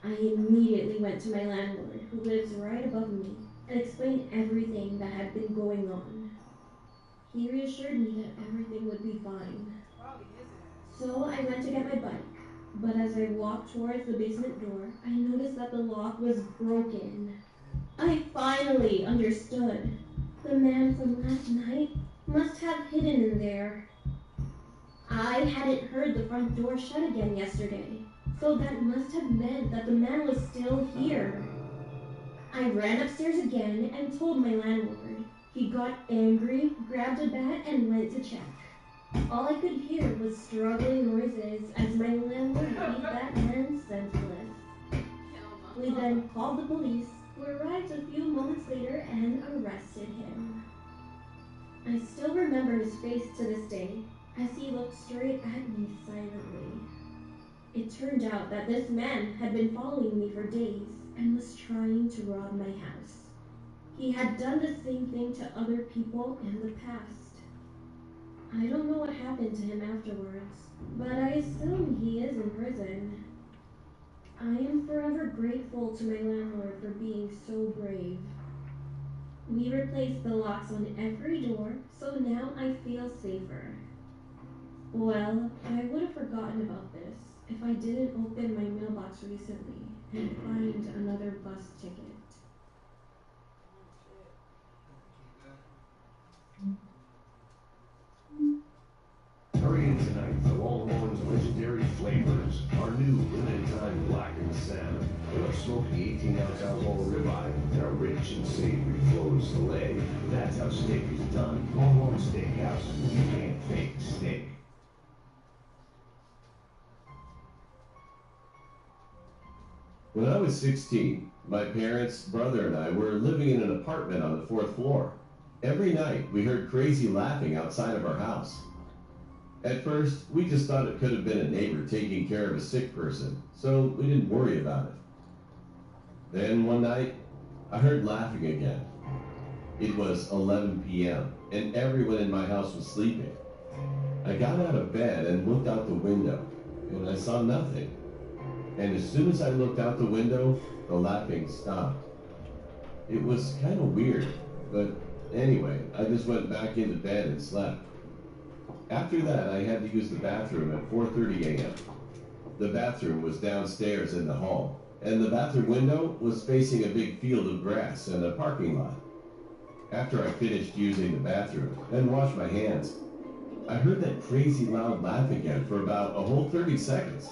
I immediately went to my landlord, who lives right above me, and explained everything that had been going on. He reassured me that everything would be fine. So I went to get my bike, but as I walked towards the basement door, I noticed that the lock was broken. I finally understood. The man from last night must have hidden in there. I hadn't heard the front door shut again yesterday, so that must have meant that the man was still here. I ran upstairs again and told my landlord. He got angry, grabbed a bat, and went to check. All I could hear was struggling noises as my landlord beat that man senseless. We then called the police, who arrived a few moments later and arrested him. I still remember his face to this day, as he looked straight at me silently. It turned out that this man had been following me for days and was trying to rob my house. He had done the same thing to other people in the past. I don't know what happened to him afterwards, but I assume he is in prison. I am forever grateful to my landlord for being so brave. We replaced the locks on every door, so now I feel safer. Well, I would have forgotten about this if I didn't open my mailbox recently and find another bus ticket. Hurry in tonight for Longhorn's legendary flavors. Our new limited time blackened salmon with our smoky 18-ounce alcohol ribeye and our rich and savory flows filet. That's how steak is done. Longhorn Steakhouse. You can't fake steak. When I was 16, my parents, brother, and I were living in an apartment on the 4th floor. Every night, we heard crazy laughing outside of our house. At first, we just thought it could have been a neighbor taking care of a sick person, so we didn't worry about it. Then one night, I heard laughing again. It was 11 p.m., and everyone in my house was sleeping. I got out of bed and looked out the window, and I saw nothing. And as soon as I looked out the window, the laughing stopped. It was kind of weird, but anyway, I just went back into bed and slept. After that, I had to use the bathroom at 4:30 a.m. The bathroom was downstairs in the hall, and the bathroom window was facing a big field of grass and a parking lot. After I finished using the bathroom and washed my hands, I heard that crazy loud laugh again for about a whole 30 seconds.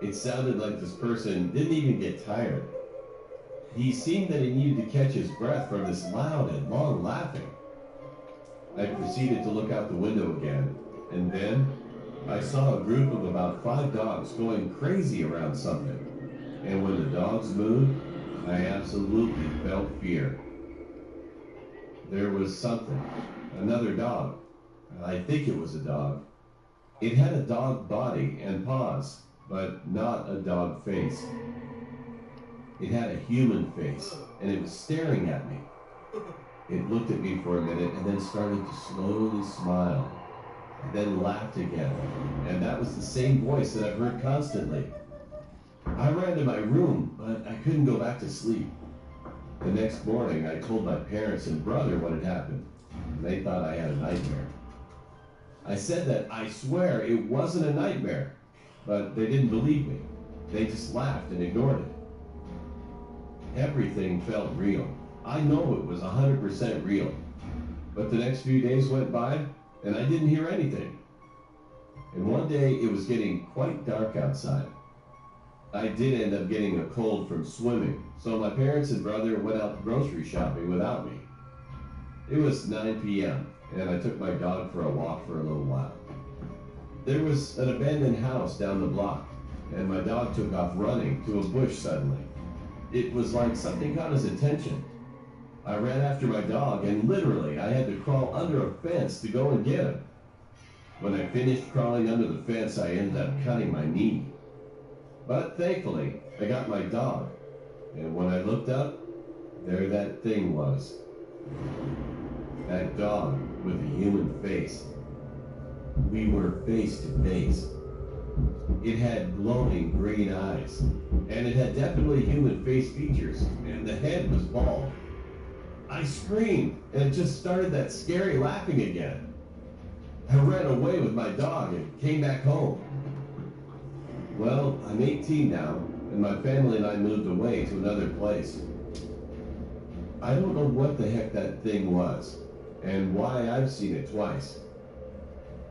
It sounded like this person didn't even get tired. He seemed that he needed to catch his breath from this loud and long laughing. I proceeded to look out the window again, and then I saw a group of about 5 dogs going crazy around something. And when the dogs moved, I absolutely felt fear. There was something, another dog. I think it was a dog. It had a dog body and paws, but not a dog face. It had a human face, and it was staring at me. It looked at me for a minute and then started to slowly smile, and then laughed again, and that was the same voice that I've heard constantly. I ran to my room, but I couldn't go back to sleep. The next morning, I told my parents and brother what had happened, and they thought I had a nightmare. I said that I swear it wasn't a nightmare, but they didn't believe me. They just laughed and ignored it. Everything felt real. I know it was 100% real. But the next few days went by, and I didn't hear anything. And one day, it was getting quite dark outside. I did end up getting a cold from swimming, so my parents and brother went out grocery shopping without me. It was 9 p.m., and I took my dog for a walk for a little while. There was an abandoned house down the block, and my dog took off running to a bush suddenly. It was like something caught his attention. I ran after my dog, and literally, I had to crawl under a fence to go and get him. When I finished crawling under the fence, I ended up cutting my knee. But thankfully, I got my dog, and when I looked up, there that thing was. That dog with a human face. We were face to face. It had glowing green eyes, and it had definitely human face features, and the head was bald. I screamed, and it just started that scary laughing again. I ran away with my dog and came back home. Well, I'm 18 now, and my family and I moved away to another place. I don't know what the heck that thing was, and why I've seen it twice.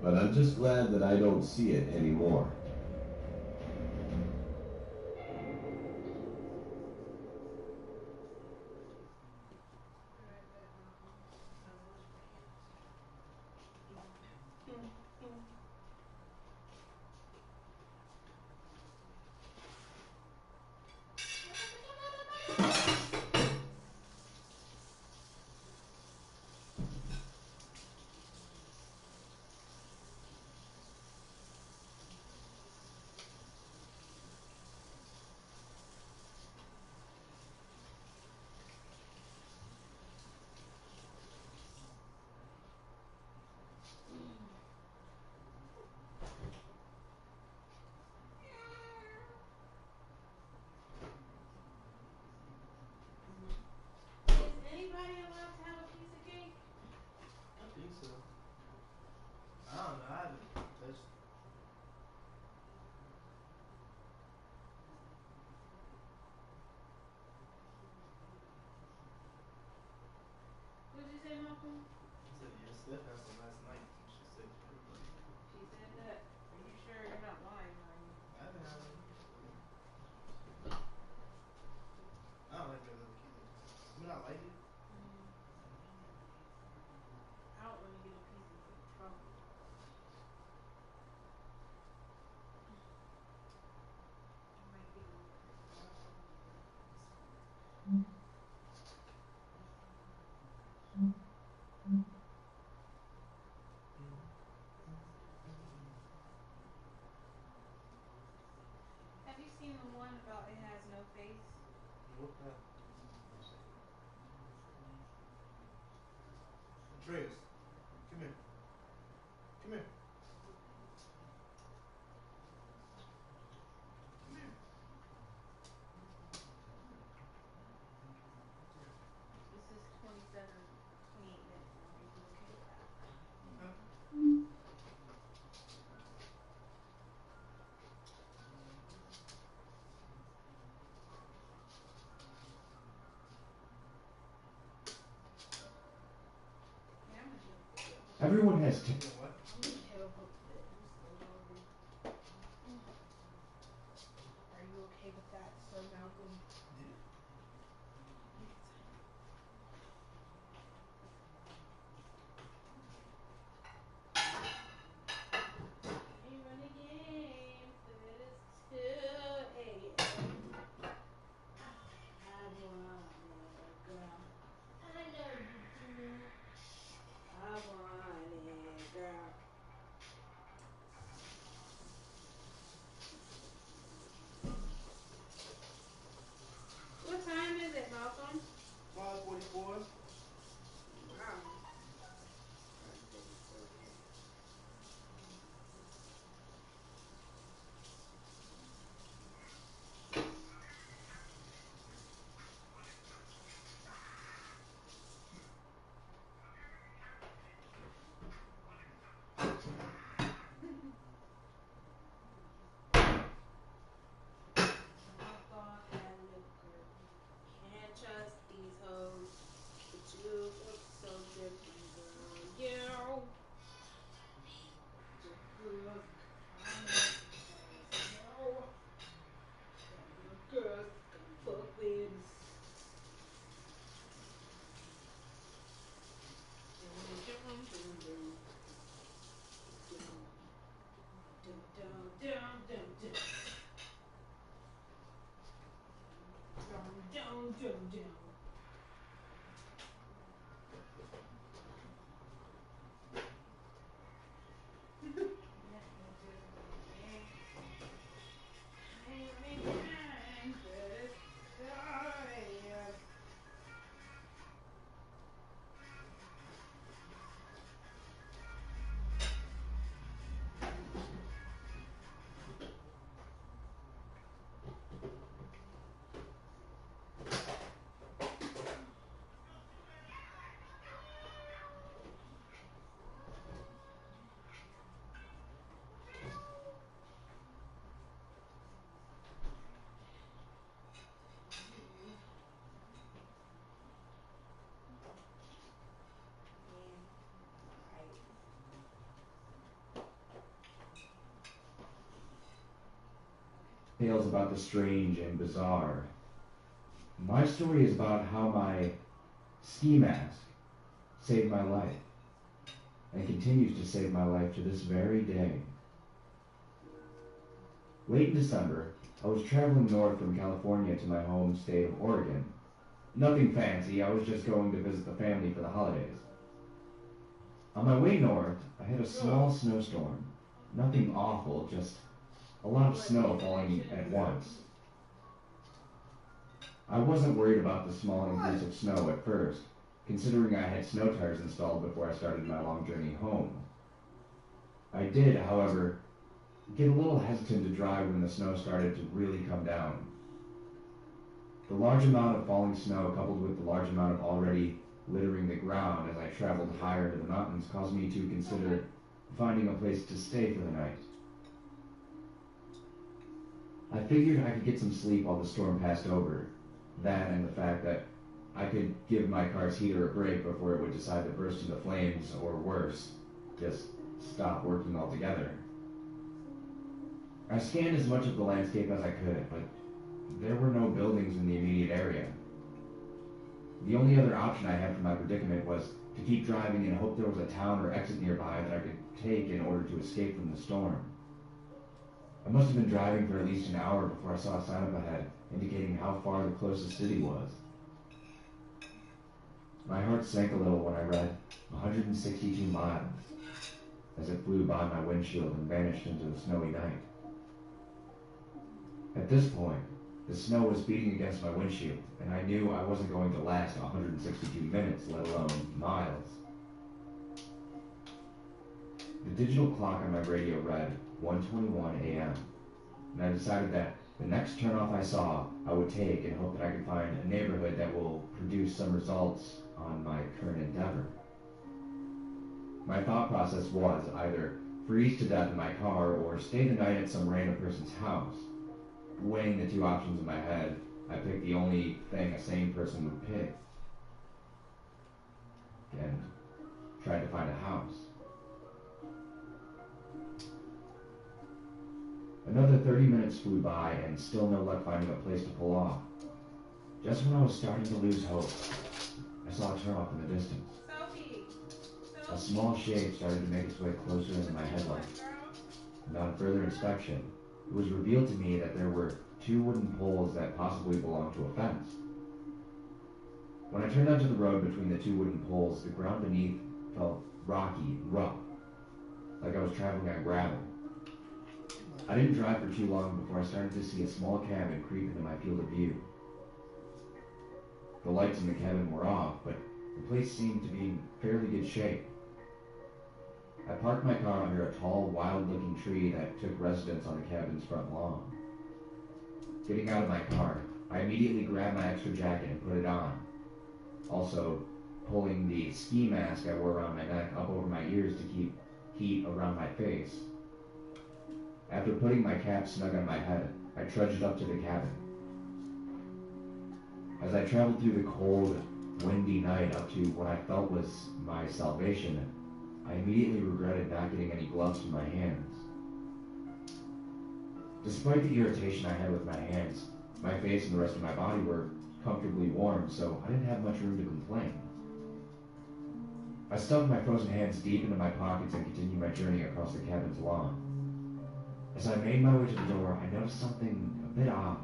But I'm just glad that I don't see it anymore. Have you seen the one about it has no face? Andreas, come here. Come here. Come here. Everyone has Are you okay with that, Sir Malcolm? Ain't running games, but it's 2 a.m. I want it, girl. I know you do. I want it, girl. What time is it, Malcolm? 5:44. Wow. Can't trust these hoes, but you look so different, girl. You look girls gonna fuck with us. Tales about the strange and bizarre. My story is about how my ski mask saved my life and continues to save my life to this very day. Late in December, I was traveling north from California to my home state of Oregon. Nothing fancy, I was just going to visit the family for the holidays. On my way north, I hit a small snowstorm. Nothing awful, just a lot of snow falling at once. I wasn't worried about the small increase of snow at first, considering I had snow tires installed before I started my long journey home. I did, however, get a little hesitant to drive when the snow started to really come down. The large amount of falling snow coupled with the large amount of already littering the ground as I traveled higher into the mountains caused me to consider finding a place to stay for the night. I figured I could get some sleep while the storm passed over. That and the fact that I could give my car's heater a break before it would decide to burst into flames, or worse, just stop working altogether. I scanned as much of the landscape as I could, but there were no buildings in the immediate area. The only other option I had for my predicament was to keep driving and hope there was a town or exit nearby that I could take in order to escape from the storm. I must have been driving for at least an hour before I saw a sign up ahead indicating how far the closest city was. My heart sank a little when I read 162 miles as it flew by my windshield and vanished into the snowy night. At this point, the snow was beating against my windshield, and I knew I wasn't going to last 162 minutes, let alone miles. The digital clock on my radio read 1:21 a.m., and I decided that the next turnoff I saw, I would take and hope that I could find a neighborhood that will produce some results on my current endeavor. My thought process was either freeze to death in my car or stay the night at some random person's house. Weighing the two options in my head, I picked the only thing a sane person would pick and tried to find a house. Another 30 minutes flew by and still no luck finding a place to pull off. Just when I was starting to lose hope, I saw a turnoff in the distance. A small shape started to make its way closer into my headlights. And on further inspection, it was revealed to me that there were 2 wooden poles that possibly belonged to a fence. When I turned onto the road between the 2 wooden poles, the ground beneath felt rocky and rough, like I was traveling on gravel. I didn't drive for too long before I started to see a small cabin creep into my field of view. The lights in the cabin were off, but the place seemed to be in fairly good shape. I parked my car under a tall, wild-looking tree that took residence on the cabin's front lawn. Getting out of my car, I immediately grabbed my extra jacket and put it on, also pulling the ski mask I wore around my neck up over my ears to keep heat around my face. After putting my cap snug on my head, I trudged up to the cabin. As I traveled through the cold, windy night up to what I felt was my salvation, I immediately regretted not getting any gloves in my hands. Despite the irritation I had with my hands, my face and the rest of my body were comfortably warm, so I didn't have much room to complain. I stuffed my frozen hands deep into my pockets and continued my journey across the cabin's lawn. As I made my way to the door, I noticed something a bit odd.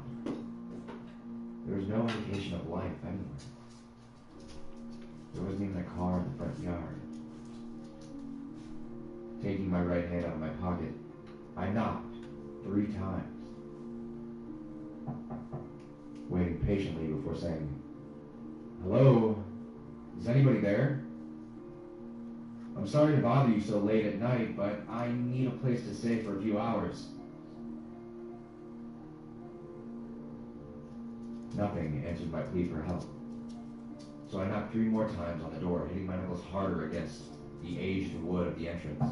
There was no indication of life anywhere. There wasn't even a car in the front yard. Taking my right hand out of my pocket, I knocked 3 times, waiting patiently before saying, "Hello? Is anybody there? I'm sorry to bother you so late at night, but I need a place to stay for a few hours." Nothing answered my plea for help, so I knocked 3 more times on the door, hitting my knuckles harder against the aged wood of the entrance.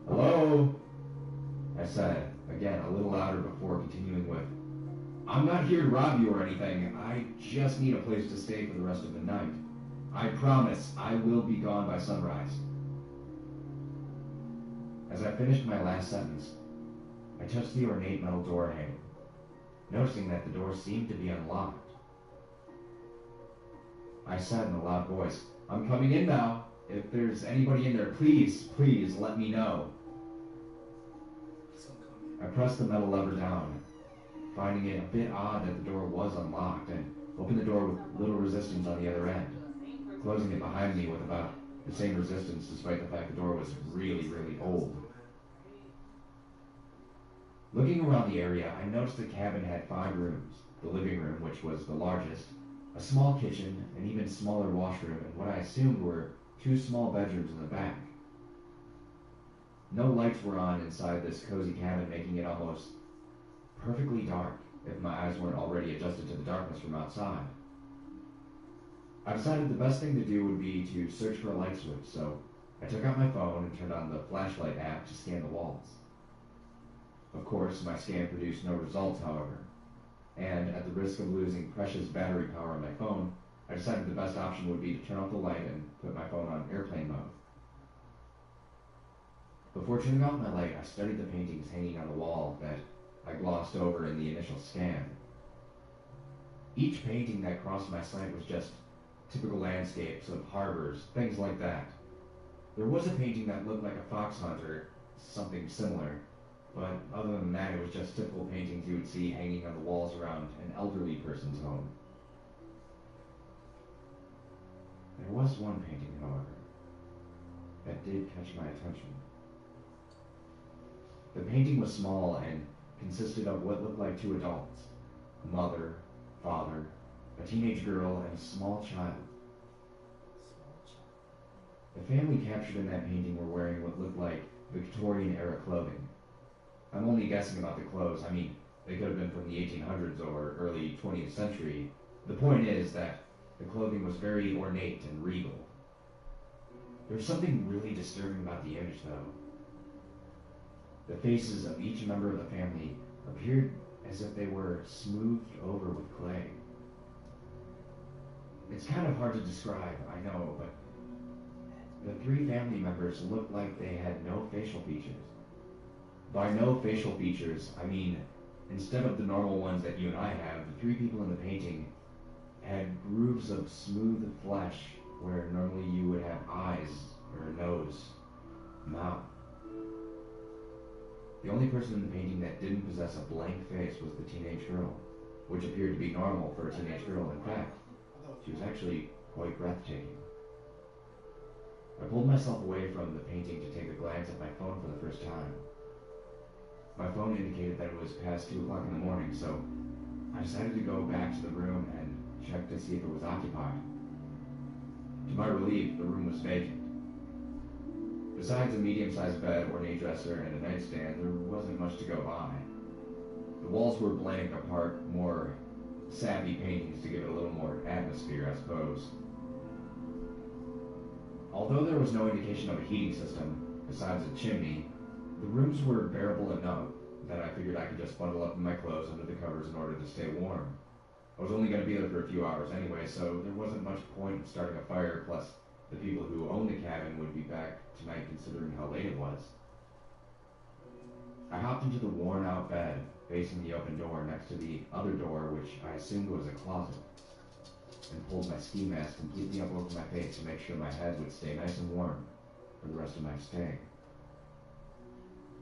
"Hello?" I said, again a little louder before continuing with, "I'm not here to rob you or anything. I just need a place to stay for the rest of the night. I promise I will be gone by sunrise." As I finished my last sentence, I touched the ornate metal door handle, noticing that the door seemed to be unlocked. I said in a loud voice, "I'm coming in now. If there's anybody in there, please let me know." I pressed the metal lever down, finding it a bit odd that the door was unlocked, and opened the door with little resistance on the other end, closing it behind me with about the same resistance despite the fact the door was really, really old. Looking around the area, I noticed the cabin had 5 rooms: the living room, which was the largest, a small kitchen, an even smaller washroom, and what I assumed were 2 small bedrooms in the back. No lights were on inside this cozy cabin, making it almost perfectly dark if my eyes weren't already adjusted to the darkness from outside. I decided the best thing to do would be to search for a light switch, so I took out my phone and turned on the flashlight app to scan the walls. Of course, my scan produced no results, however, and at the risk of losing precious battery power on my phone, I decided the best option would be to turn off the light and put my phone on airplane mode. Before turning off my light, I studied the paintings hanging on the wall that I glossed over in the initial scan. Each painting that crossed my sight was just typical landscapes of harbors, things like that. There was a painting that looked like a fox hunter, something similar, but other than that, it was just typical paintings you would see hanging on the walls around an elderly person's home. There was one painting, however, that did catch my attention. The painting was small and consisted of what looked like 2 adults: a mother, father, a teenage girl, and a small child. The family captured in that painting were wearing what looked like Victorian-era clothing. I'm only guessing about the clothes. I mean, they could have been from the 1800s or early 20th century. The point is that the clothing was very ornate and regal. There was something really disturbing about the image, though. The faces of each member of the family appeared as if they were smoothed over with clay. It's kind of hard to describe, I know, but the 3 family members looked like they had no facial features. By no facial features, I mean, instead of the normal ones that you and I have, the three people in the painting had grooves of smooth flesh where normally you would have eyes or a nose, mouth. The only person in the painting that didn't possess a blank face was the teenage girl, which appeared to be normal for a teenage girl. In fact, she was actually quite breathtaking. I pulled myself away from the painting to take a glance at my phone for the first time. My phone indicated that it was past 2 o'clock in the morning, so I decided to go back to the room and check to see if it was occupied. To my relief, the room was vacant. Besides a medium-sized bed, ornate dresser, and a nightstand, there wasn't much to go by. The walls were blank, apart more savvy paintings to give it a little more atmosphere, I suppose. Although there was no indication of a heating system, besides a chimney, the rooms were bearable enough that I figured I could just bundle up in my clothes under the covers in order to stay warm. I was only going to be there for a few hours anyway, so there wasn't much point in starting a fire, plus the people who owned the cabin would be back tonight considering how late it was. I hopped into the worn-out bed, facing the open door next to the other door, which I assumed was a closet, and pulled my ski mask completely up over my face to make sure my head would stay nice and warm for the rest of my stay.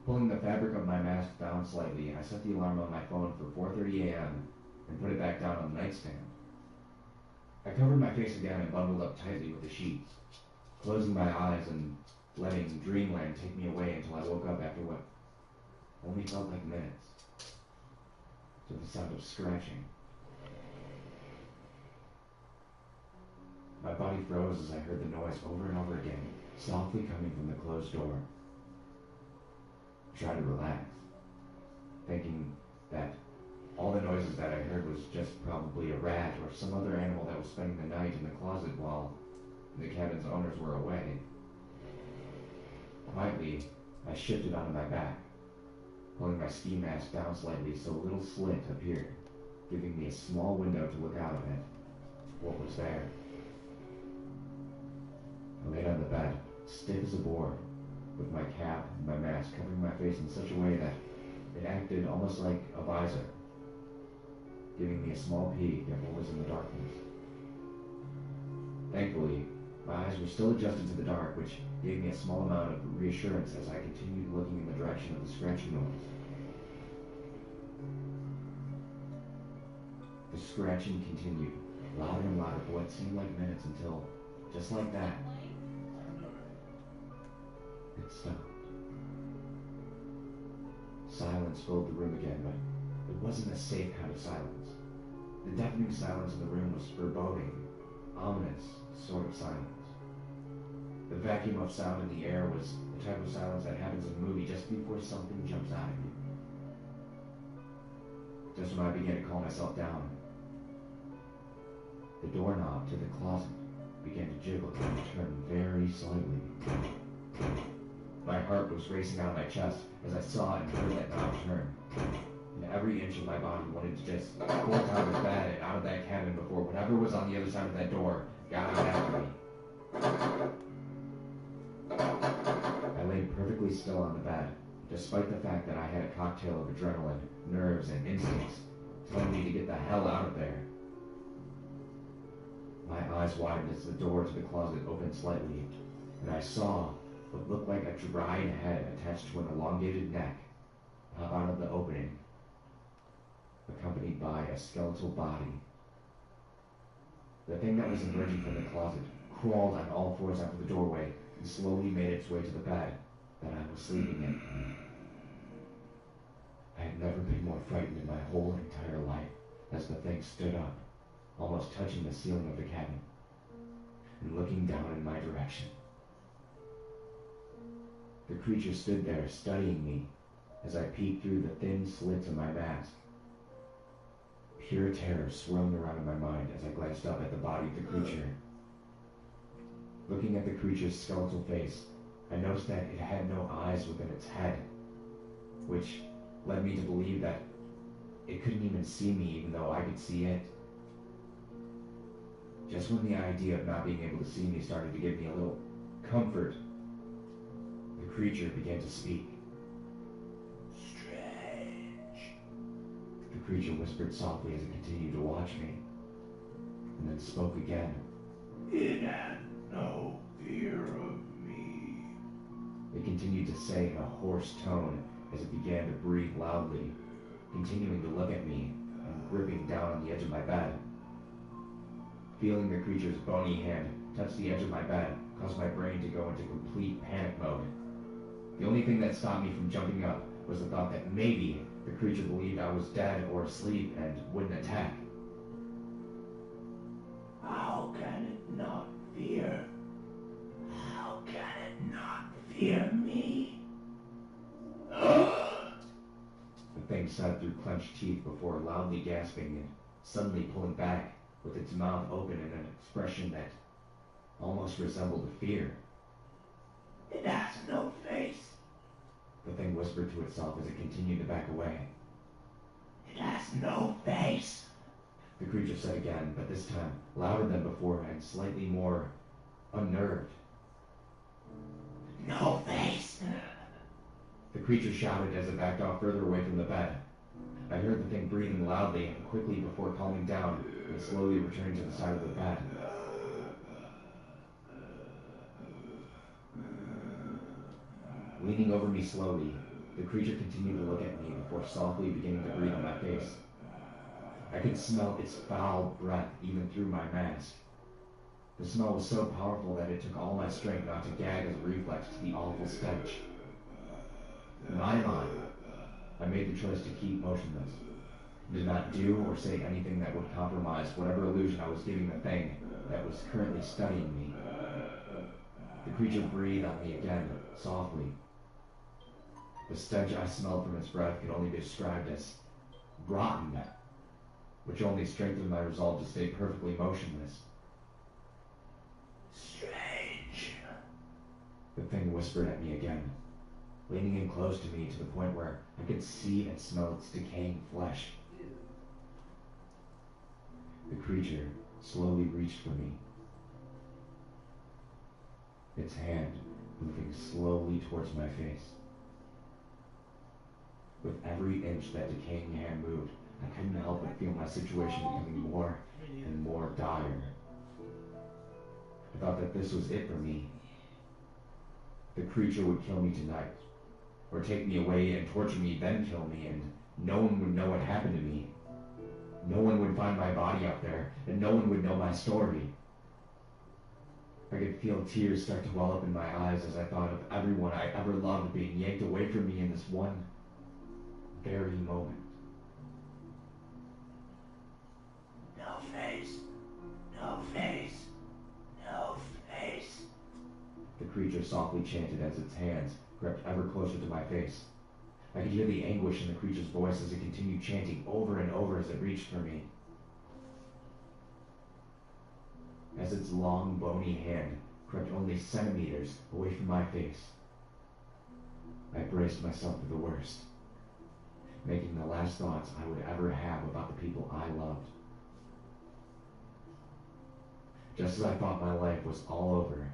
Pulling the fabric of my mask down slightly, I set the alarm on my phone for 4:30 a.m. and put it back down on the nightstand. I covered my face again and bundled up tightly with the sheets, closing my eyes and letting dreamland take me away until I woke up after what only felt like minutes, to the sound of scratching. My body froze as I heard the noise over and over again, softly coming from the closed door. I tried to relax, thinking that all the noises that I heard was just probably a rat or some other animal that was spending the night in the closet while the cabin's owners were away. Quietly, I shifted onto my back, pulling my ski mask down slightly so a little slit appeared, giving me a small window to look out of it. What was there? I laid on the bed, stiff as a board, with my cap and my mask covering my face in such a way that it acted almost like a visor, giving me a small peek at what was in the darkness. Thankfully, my eyes were still adjusted to the dark, which gave me a small amount of reassurance as I continued looking in the direction of the scratching noise. The scratching continued, louder and louder for what seemed like minutes until, just like that, it stopped. Silence filled the room again, but it wasn't a safe kind of silence. The deafening silence in the room was foreboding, ominous sort of silence. The vacuum of sound in the air was the type of silence that happens in a movie just before something jumps out at you. Just when I began to calm myself down, the doorknob to the closet began to jiggle and turn very slightly. My heart was racing out of my chest as I saw and heard that knob turn, and every inch of my body wanted to just bolt out of bed and out of that cabin before whatever was on the other side of that door got out after me. I lay perfectly still on the bed, despite the fact that I had a cocktail of adrenaline, nerves, and instincts telling me to get the hell out of there. My eyes widened as the door to the closet opened slightly, and I saw what looked like a dried head attached to an elongated neck pop out of the opening, accompanied by a skeletal body. The thing that was emerging from the closet crawled on all fours out of the doorway and slowly made its way to the bed that I was sleeping in. I had never been more frightened in my whole entire life as the thing stood up, almost touching the ceiling of the cabin, and looking down in my direction. The creature stood there, studying me, as I peeked through the thin slits in my mask. Pure terror swirling around in my mind as I glanced up at the body of the creature. Looking at the creature's skeletal face, I noticed that it had no eyes within its head, which led me to believe that it couldn't even see me even though I could see it. Just when the idea of not being able to see me started to give me a little comfort, the creature began to speak. The creature whispered softly as it continued to watch me, and then spoke again. It had no fear of me. It continued to say in a hoarse tone as it began to breathe loudly, continuing to look at me and gripping down on the edge of my bed. Feeling the creature's bony hand touch the edge of my bed caused my brain to go into complete panic mode. The only thing that stopped me from jumping up was the thought that maybe the creature believed I was dead or asleep and wouldn't attack. How can it not fear? How can it not fear me? The thing said through clenched teeth before loudly gasping and suddenly pulling back, with its mouth open in an expression that almost resembled fear. It has no face. The thing whispered to itself as it continued to back away. It has no face. The creature said again, but this time louder than before and slightly more unnerved. No face. The creature shouted as it backed off further away from the bed. I heard the thing breathing loudly and quickly before calming down and slowly returning to the side of the bed. Leaning over me slowly, the creature continued to look at me before softly beginning to breathe on my face. I could smell its foul breath even through my mask. The smell was so powerful that it took all my strength not to gag as a reflex to the awful stench. In my mind, I made the choice to keep motionless, and did not do or say anything that would compromise whatever illusion I was giving the thing that was currently studying me. The creature breathed on me again, softly. The stench I smelled from its breath could only be described as rotten, which only strengthened my resolve to stay perfectly motionless. Strange. The thing whispered at me again, leaning in close to me to the point where I could see and smell its decaying flesh. The creature slowly reached for me, its hand moving slowly towards my face. With every inch that decaying hand moved, I couldn't help but feel my situation becoming more and more dire. I thought that this was it for me. The creature would kill me tonight, or take me away and torture me, then kill me, and no one would know what happened to me. No one would find my body out there, and no one would know my story. I could feel tears start to well up in my eyes as I thought of everyone I ever loved being yanked away from me in this one very moment. No face. No face. No face. The creature softly chanted as its hands crept ever closer to my face. I could hear the anguish in the creature's voice as it continued chanting over and over as it reached for me. As its long, bony hand crept only centimeters away from my face, I braced myself for the worst, making the last thoughts I would ever have about the people I loved. Just as I thought my life was all over,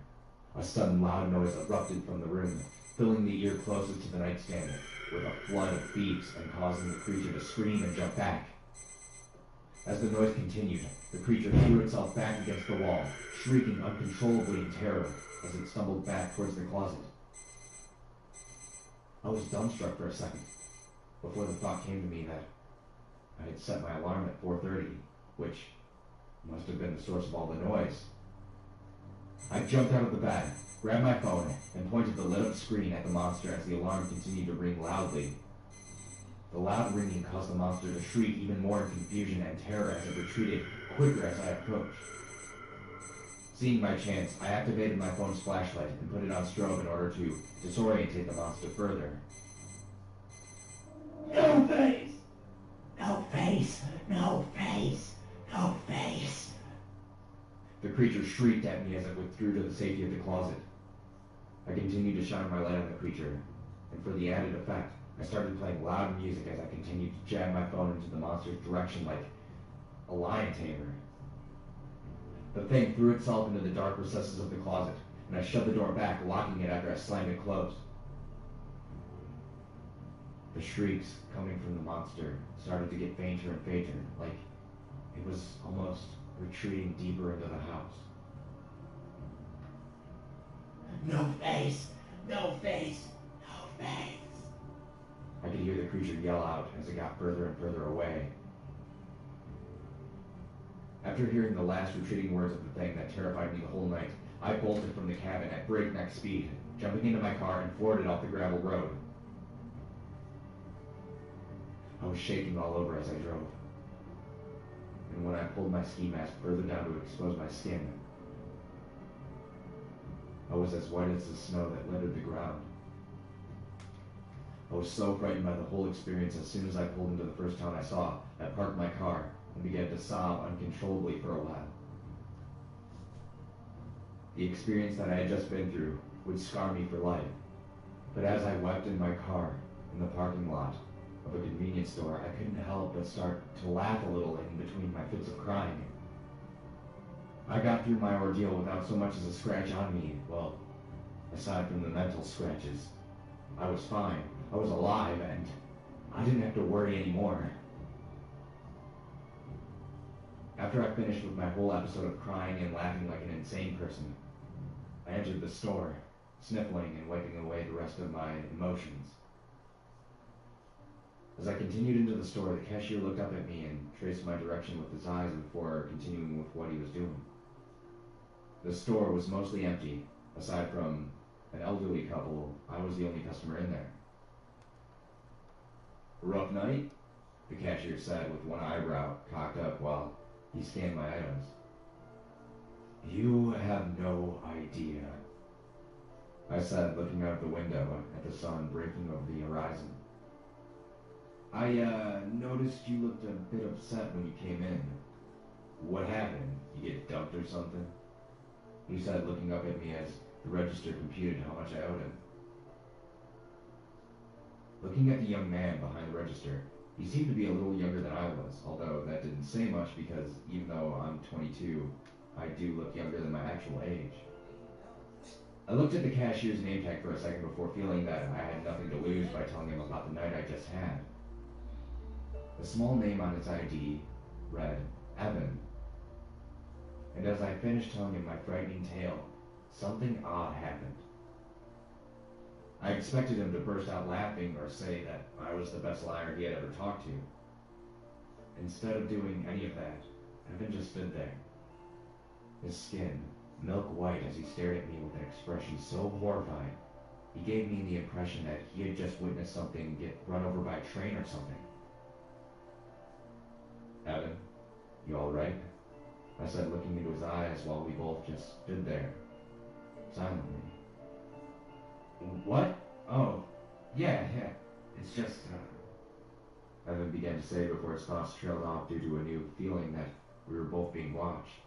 a sudden loud noise erupted from the room, filling the ear closest to the nightstand with a flood of beeps and causing the creature to scream and jump back. As the noise continued, the creature threw itself back against the wall, shrieking uncontrollably in terror as it stumbled back towards the closet. I was dumbstruck for a second, before the thought came to me that I had set my alarm at 4:30, which must have been the source of all the noise. I jumped out of the bed, grabbed my phone, and pointed the lit-up screen at the monster as the alarm continued to ring loudly. The loud ringing caused the monster to shriek even more in confusion and terror as it retreated quicker as I approached. Seeing my chance, I activated my phone's flashlight and put it on strobe in order to disorientate the monster further. No face! No face! No face! No face! The creature shrieked at me as it withdrew to the safety of the closet. I continued to shine my light on the creature, and for the added effect, I started playing loud music as I continued to jam my phone into the monster's direction like a lion tamer. The thing threw itself into the dark recesses of the closet, and I shoved the door back, locking it after I slammed it closed. The shrieks coming from the monster started to get fainter and fainter, like it was almost retreating deeper into the house. No face! No face! No face! I could hear the creature yell out as it got further and further away. After hearing the last retreating words of the thing that terrified me the whole night, I bolted from the cabin at breakneck speed, jumping into my car and floored it off the gravel road. I was shaking all over as I drove. And when I pulled my ski mask further down to expose my skin, I was as white as the snow that littered the ground. I was so frightened by the whole experience as soon as I pulled into the first town I saw, I parked my car and began to sob uncontrollably for a while. The experience that I had just been through would scar me for life, but as I wept in my car in the parking lot of a convenience store, I couldn't help but start to laugh a little in between my fits of crying. I got through my ordeal without so much as a scratch on me. Well, aside from the mental scratches, I was fine. I was alive, and I didn't have to worry anymore. After I finished with my whole episode of crying and laughing like an insane person, I entered the store, sniffling and wiping away the rest of my emotions. As I continued into the store, the cashier looked up at me and traced my direction with his eyes before continuing with what he was doing. The store was mostly empty. Aside from an elderly couple, I was the only customer in there. "A rough night?" the cashier said with one eyebrow cocked up while he scanned my items. "You have no idea," I said, looking out the window at the sun breaking over the horizon. "I noticed you looked a bit upset when you came in. What happened? You get dumped or something?" he said, looking up at me as the register computed how much I owed him. Looking at the young man behind the register, he seemed to be a little younger than I was, although that didn't say much because even though I'm 22, I do look younger than my actual age. I looked at the cashier's name tag for a second before feeling that I had nothing to lose by telling him about the night I just had. The small name on his ID read Evan. And as I finished telling him my frightening tale, something odd happened. I expected him to burst out laughing or say that I was the best liar he had ever talked to. Instead of doing any of that, Evan just stood there. His skin, milk white as he stared at me with an expression so horrified, he gave me the impression that he had just witnessed something get run over by a train or something. "Evan, you alright?" I said, looking into his eyes while we both just stood there, silently. "What? Oh, yeah, it's just, Evan began to say before his thoughts trailed off due to a new feeling that we were both being watched.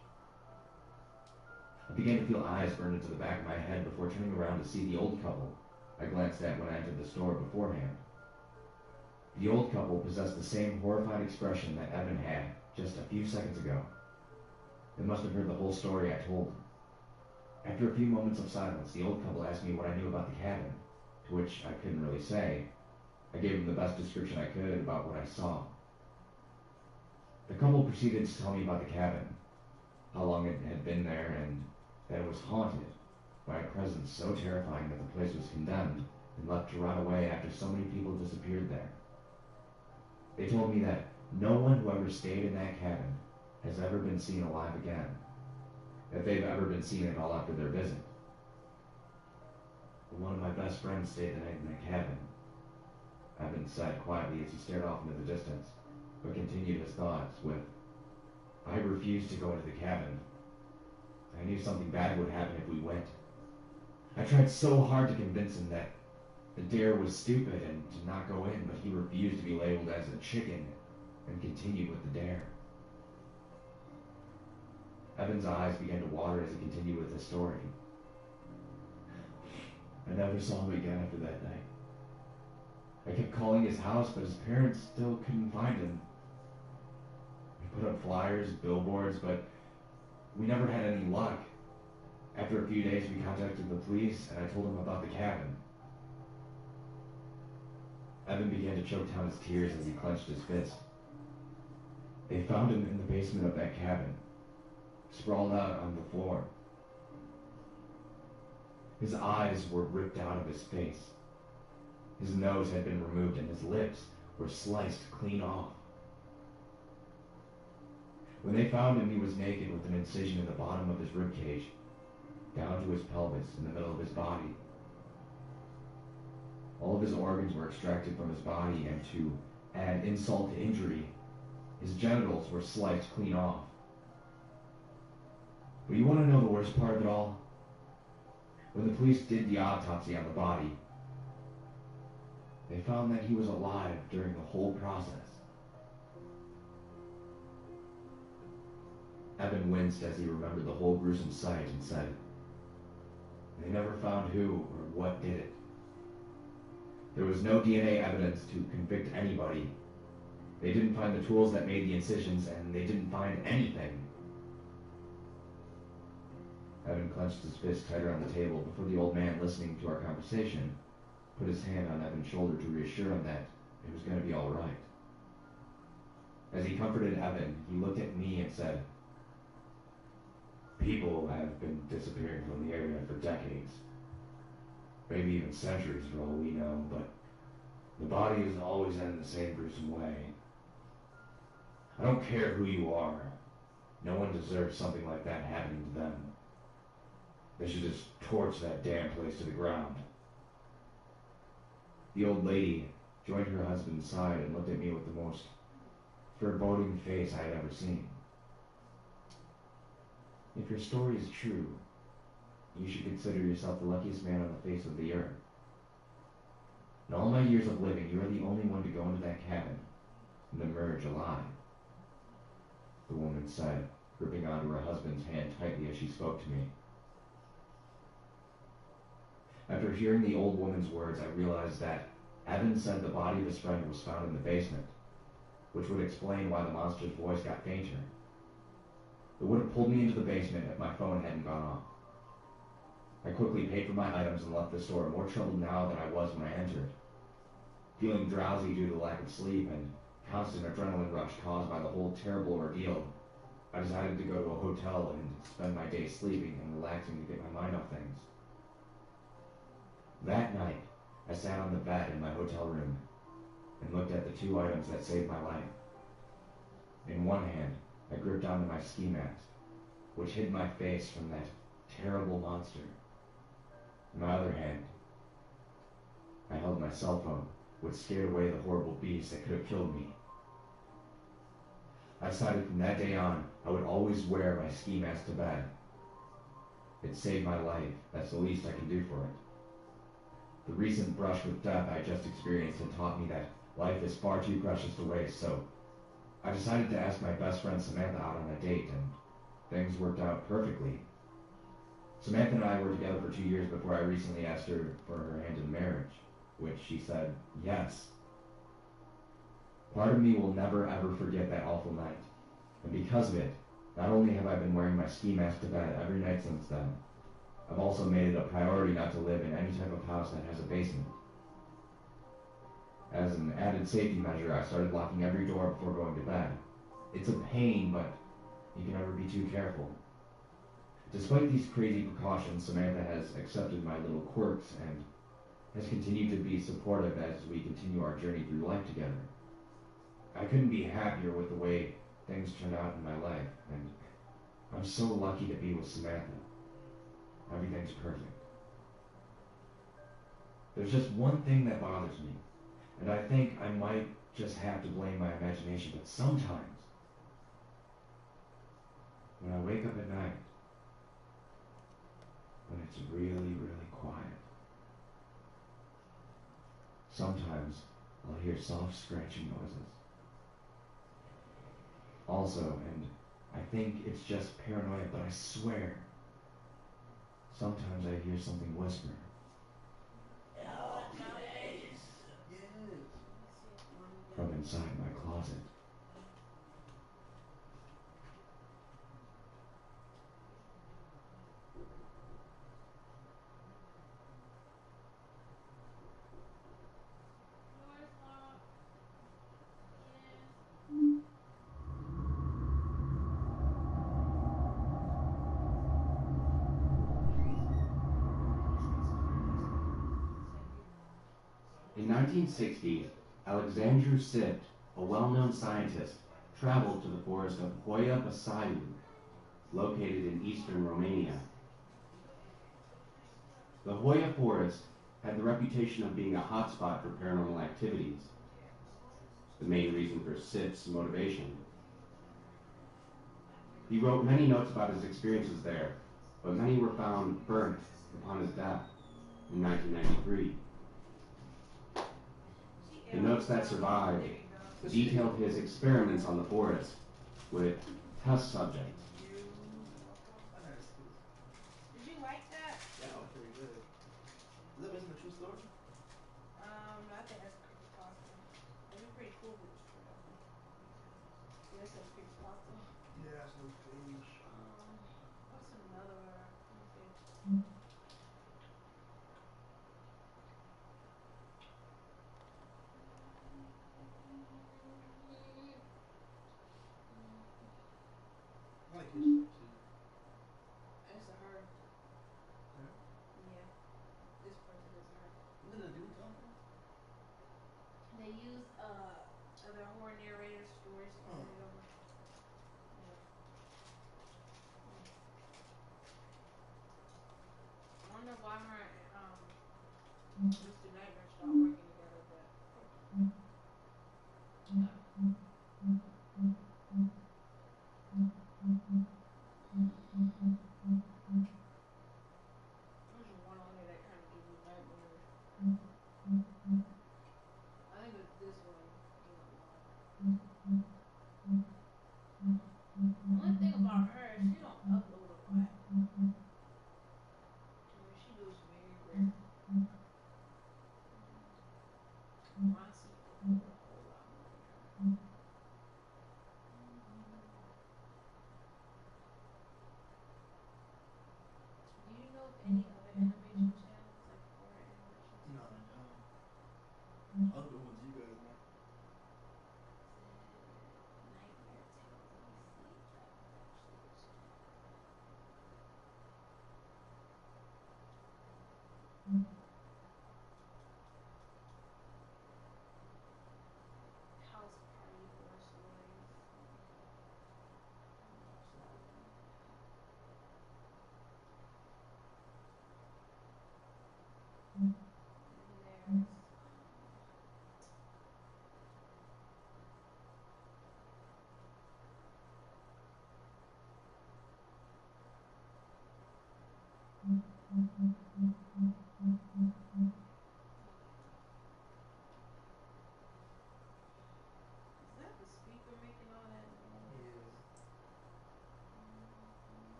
I began to feel eyes burn into the back of my head before turning around to see the old couple I glanced at when I entered the store beforehand. The old couple possessed the same horrified expression that Evan had just a few seconds ago. They must have heard the whole story I told. After a few moments of silence, the old couple asked me what I knew about the cabin, to which I couldn't really say. I gave them the best description I could about what I saw. The couple proceeded to tell me about the cabin, how long it had been there, and that it was haunted by a presence so terrifying that the place was condemned and left to rot away after so many people disappeared there. They told me that no one who ever stayed in that cabin has ever been seen alive again, if they've ever been seen at all after their visit. One of my best friends stayed the night in that cabin, Evan said quietly as he stared off into the distance, but continued his thoughts with, "I refused to go into the cabin. I knew something bad would happen if we went. I tried so hard to convince him that the dare was stupid and to not go in, but he refused to be labeled as a chicken and continued with the dare." Evan's eyes began to water as he continued with his story. "I never saw him again after that night. I kept calling his house, but his parents still couldn't find him. We put up flyers, billboards, but we never had any luck. After a few days, we contacted the police, and I told them about the cabin." Evan began to choke down his tears as he clenched his fist. They found him in the basement of that cabin, sprawled out on the floor. His eyes were ripped out of his face. His nose had been removed and his lips were sliced clean off. When they found him, he was naked with an incision in the bottom of his ribcage, down to his pelvis in the middle of his body. All of his organs were extracted from his body, and to add insult to injury, his genitals were sliced clean off. But you want to know the worst part of it all? When the police did the autopsy on the body, they found that he was alive during the whole process. Evan winced as he remembered the whole gruesome sight and said, "They never found who or what did it. There was no DNA evidence to convict anybody. They didn't find the tools that made the incisions, and they didn't find anything." Evan clenched his fist tighter on the table before the old man, listening to our conversation, put his hand on Evan's shoulder to reassure him that it was going to be all right. As he comforted Evan, he looked at me and said, "People have been disappearing from the area for decades. Maybe even centuries for all we know, but the bodies always end the same gruesome way. I don't care who you are. No one deserves something like that happening to them. They should just torch that damn place to the ground." The old lady joined her husband's side and looked at me with the most foreboding face I had ever seen. "If your story is true, you should consider yourself the luckiest man on the face of the earth. In all my years of living, you are the only one to go into that cabin and emerge alive," the woman said, gripping onto her husband's hand tightly as she spoke to me. After hearing the old woman's words, I realized that Evan said the body of his friend was found in the basement, which would explain why the monster's voice got fainter. It would have pulled me into the basement if my phone hadn't gone off. I quickly paid for my items and left the store, more troubled now than I was when I entered. Feeling drowsy due to the lack of sleep and constant adrenaline rush caused by the whole terrible ordeal, I decided to go to a hotel and spend my day sleeping and relaxing to get my mind off things. That night, I sat on the bed in my hotel room and looked at the two items that saved my life. In one hand, I gripped onto my ski mask, which hid my face from that terrible monster. In my other hand, I held my cell phone, which scared away the horrible beast that could have killed me. I decided from that day on, I would always wear my ski mask to bed. It saved my life. That's the least I can do for it. The recent brush with death I just experienced had taught me that life is far too precious to waste, so I decided to ask my best friend Samantha out on a date, and things worked out perfectly. Samantha and I were together for 2 years before I recently asked her for her hand in marriage, which she said yes. Part of me will never ever forget that awful night, and because of it, not only have I been wearing my ski mask to bed every night since then, I've also made it a priority not to live in any type of house that has a basement. As an added safety measure, I started locking every door before going to bed. It's a pain, but you can never be too careful. Despite these crazy precautions, Samantha has accepted my little quirks and has continued to be supportive as we continue our journey through life together. I couldn't be happier with the way things turned out in my life, and I'm so lucky to be with Samantha. Everything's perfect. There's just one thing that bothers me, and I think I might just have to blame my imagination, but sometimes, when I wake up at night, when it's really, really quiet, sometimes I'll hear soft scratching noises. Also, and I think it's just paranoia, but I swear, sometimes I hear something whisper. From inside my closet. In 1960, Alexandru Sipt, a well-known scientist, traveled to the forest of Hoia Basaiu, located in eastern Romania. The Hoia forest had the reputation of being a hotspot for paranormal activities, the main reason for Sip's motivation. He wrote many notes about his experiences there, but many were found burnt upon his death in 1993. The notes that survived detailed his experiments on the forest with test subjects. Did you like that? Yeah, that was pretty good. Is that based on a true story? I think that's creepypasta. It'd be pretty cool if it was true though. Yeah, it's a creepypasta. Yeah, that's no page. What's another? Let me see. I like his stuff too. It's a her. Her? Yeah. This person is a her. What did the dude talking? They use other horror narrators' stories to put it over. Yeah. I don't know why her and Mr. Nightmare stopped working together, but there's just one on there that kind of gives me nightmares. I think it's this one. Give it one. The only thing about her is she don't upload a lot. When she does very rare. Mossy upload a whole lot more than her. Do you know of any other animation channels, like horror animation channels? No, I don't. I'll go ones you guys know. Nightmare Tales. Let me see if that was actually this channel. House Party Horror Stories. Watch that one. And there's is that the speaker making all that noise?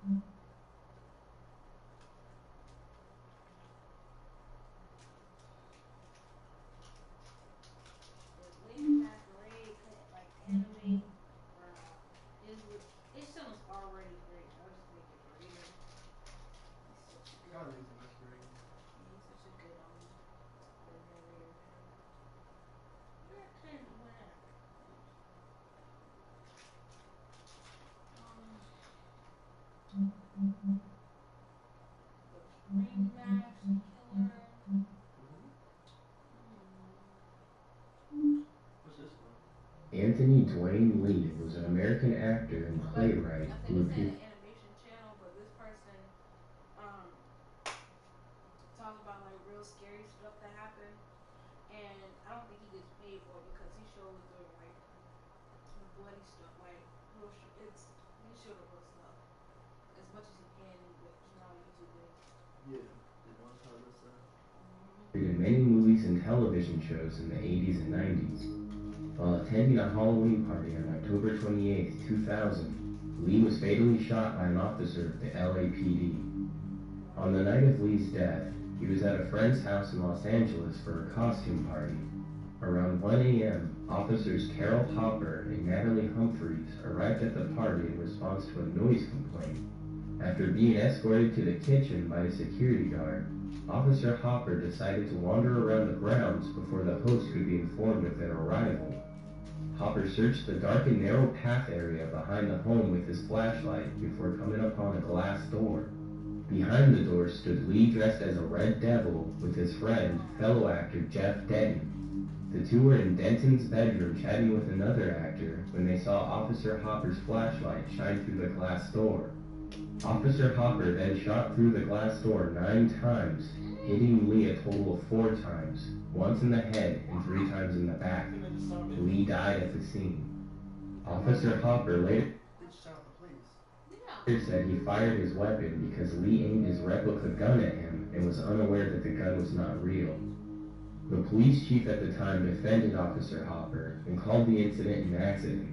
Yeah. If Lady Masquerade could like animate or his channel's already great. I'll just make it greater. He's such a good God, he's a masquerade. he's such a good narrator, man. Where can whack? The Spring Mask Killer. What's this one? Anthony Dwayne Lee was an American actor and playwright I who think it's appeared. an animation channel, but this person talks about like real scary stuff that happened, and I don't think he gets paid for it because he shows the like bloody stuff, like real he showed the real stuff as much as he can, but you know how YouTube is. Yeah, they want to this stuff. In many movies and television shows in the 80s and 90s. While attending a Halloween party on October 28, 2000, Lee was fatally shot by an officer of the LAPD. On the night of Lee's death, he was at a friend's house in Los Angeles for a costume party. Around 1 a.m., officers Carol Hopper and Natalie Humphreys arrived at the party in response to a noise complaint. After being escorted to the kitchen by a security guard, Officer Hopper decided to wander around the grounds before the host could be informed of their arrival. Hopper searched the dark and narrow path area behind the home with his flashlight before coming upon a glass door. Behind the door stood Lee dressed as a red devil with his friend, fellow actor Jeff Denton. The two were in Denton's bedroom chatting with another actor when they saw Officer Hopper's flashlight shine through the glass door. Officer Hopper then shot through the glass door 9 times, hitting Lee a total of 4 times, once in the head and 3 times in the back. Lee died at the scene. Officer Hopper later said he fired his weapon because Lee aimed his replica gun at him and was unaware that the gun was not real. The police chief at the time defended Officer Hopper and called the incident an accident.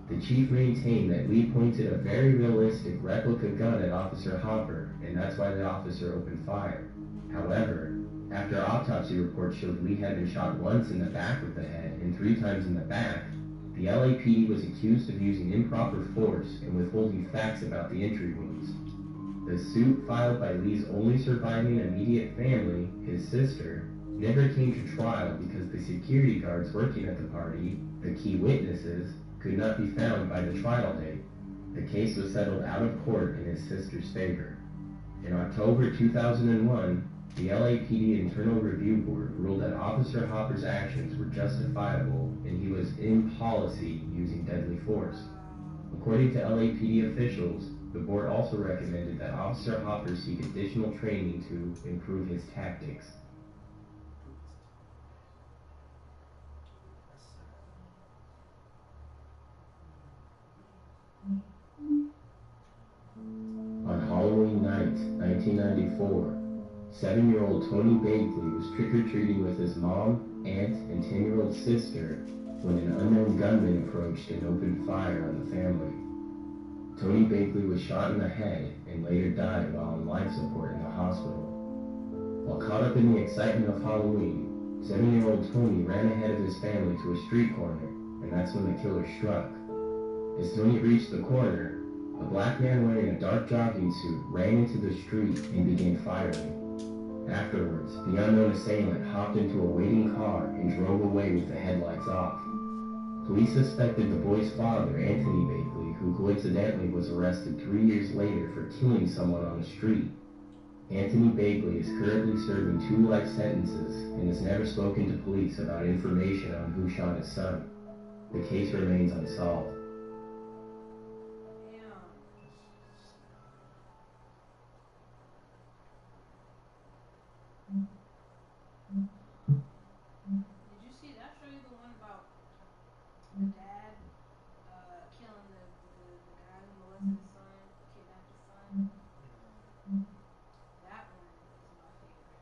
The chief maintained that Lee pointed a very realistic replica gun at Officer Hopper, and that's why the officer opened fire. However, after autopsy reports showed Lee had been shot once in the back of the head and 3 times in the back, the LAPD was accused of using improper force and withholding facts about the entry wounds. The suit filed by Lee's only surviving immediate family, his sister, never came to trial because the security guards working at the party, the key witnesses, could not be found by the trial date. The case was settled out of court in his sister's favor. In October 2001, the LAPD Internal Review Board ruled that Officer Hopper's actions were justifiable and he was in policy using deadly force. According to LAPD officials, the board also recommended that Officer Hopper seek additional training to improve his tactics. On Halloween night, 1994, 7-year-old Tony Bagley was trick-or-treating with his mom, aunt, and 10-year-old sister when an unknown gunman approached and opened fire on the family. Tony Bagley was shot in the head and later died while on life support in the hospital. While caught up in the excitement of Halloween, 7-year-old Tony ran ahead of his family to a street corner, and that's when the killer struck. As Tony reached the corner, a black man wearing a dark jogging suit ran into the street and began firing. Afterwards, the unknown assailant hopped into a waiting car and drove away with the headlights off. Police suspected the boy's father, Anthony Bagley, who coincidentally was arrested 3 years later for killing someone on the street. Anthony Bagley is currently serving 2 life sentences and has never spoken to police about information on who shot his son. The case remains unsolved. Did you see that? Show you the one about the dad killing the guy who molested his son, kidnapped his son. That one is my favorite.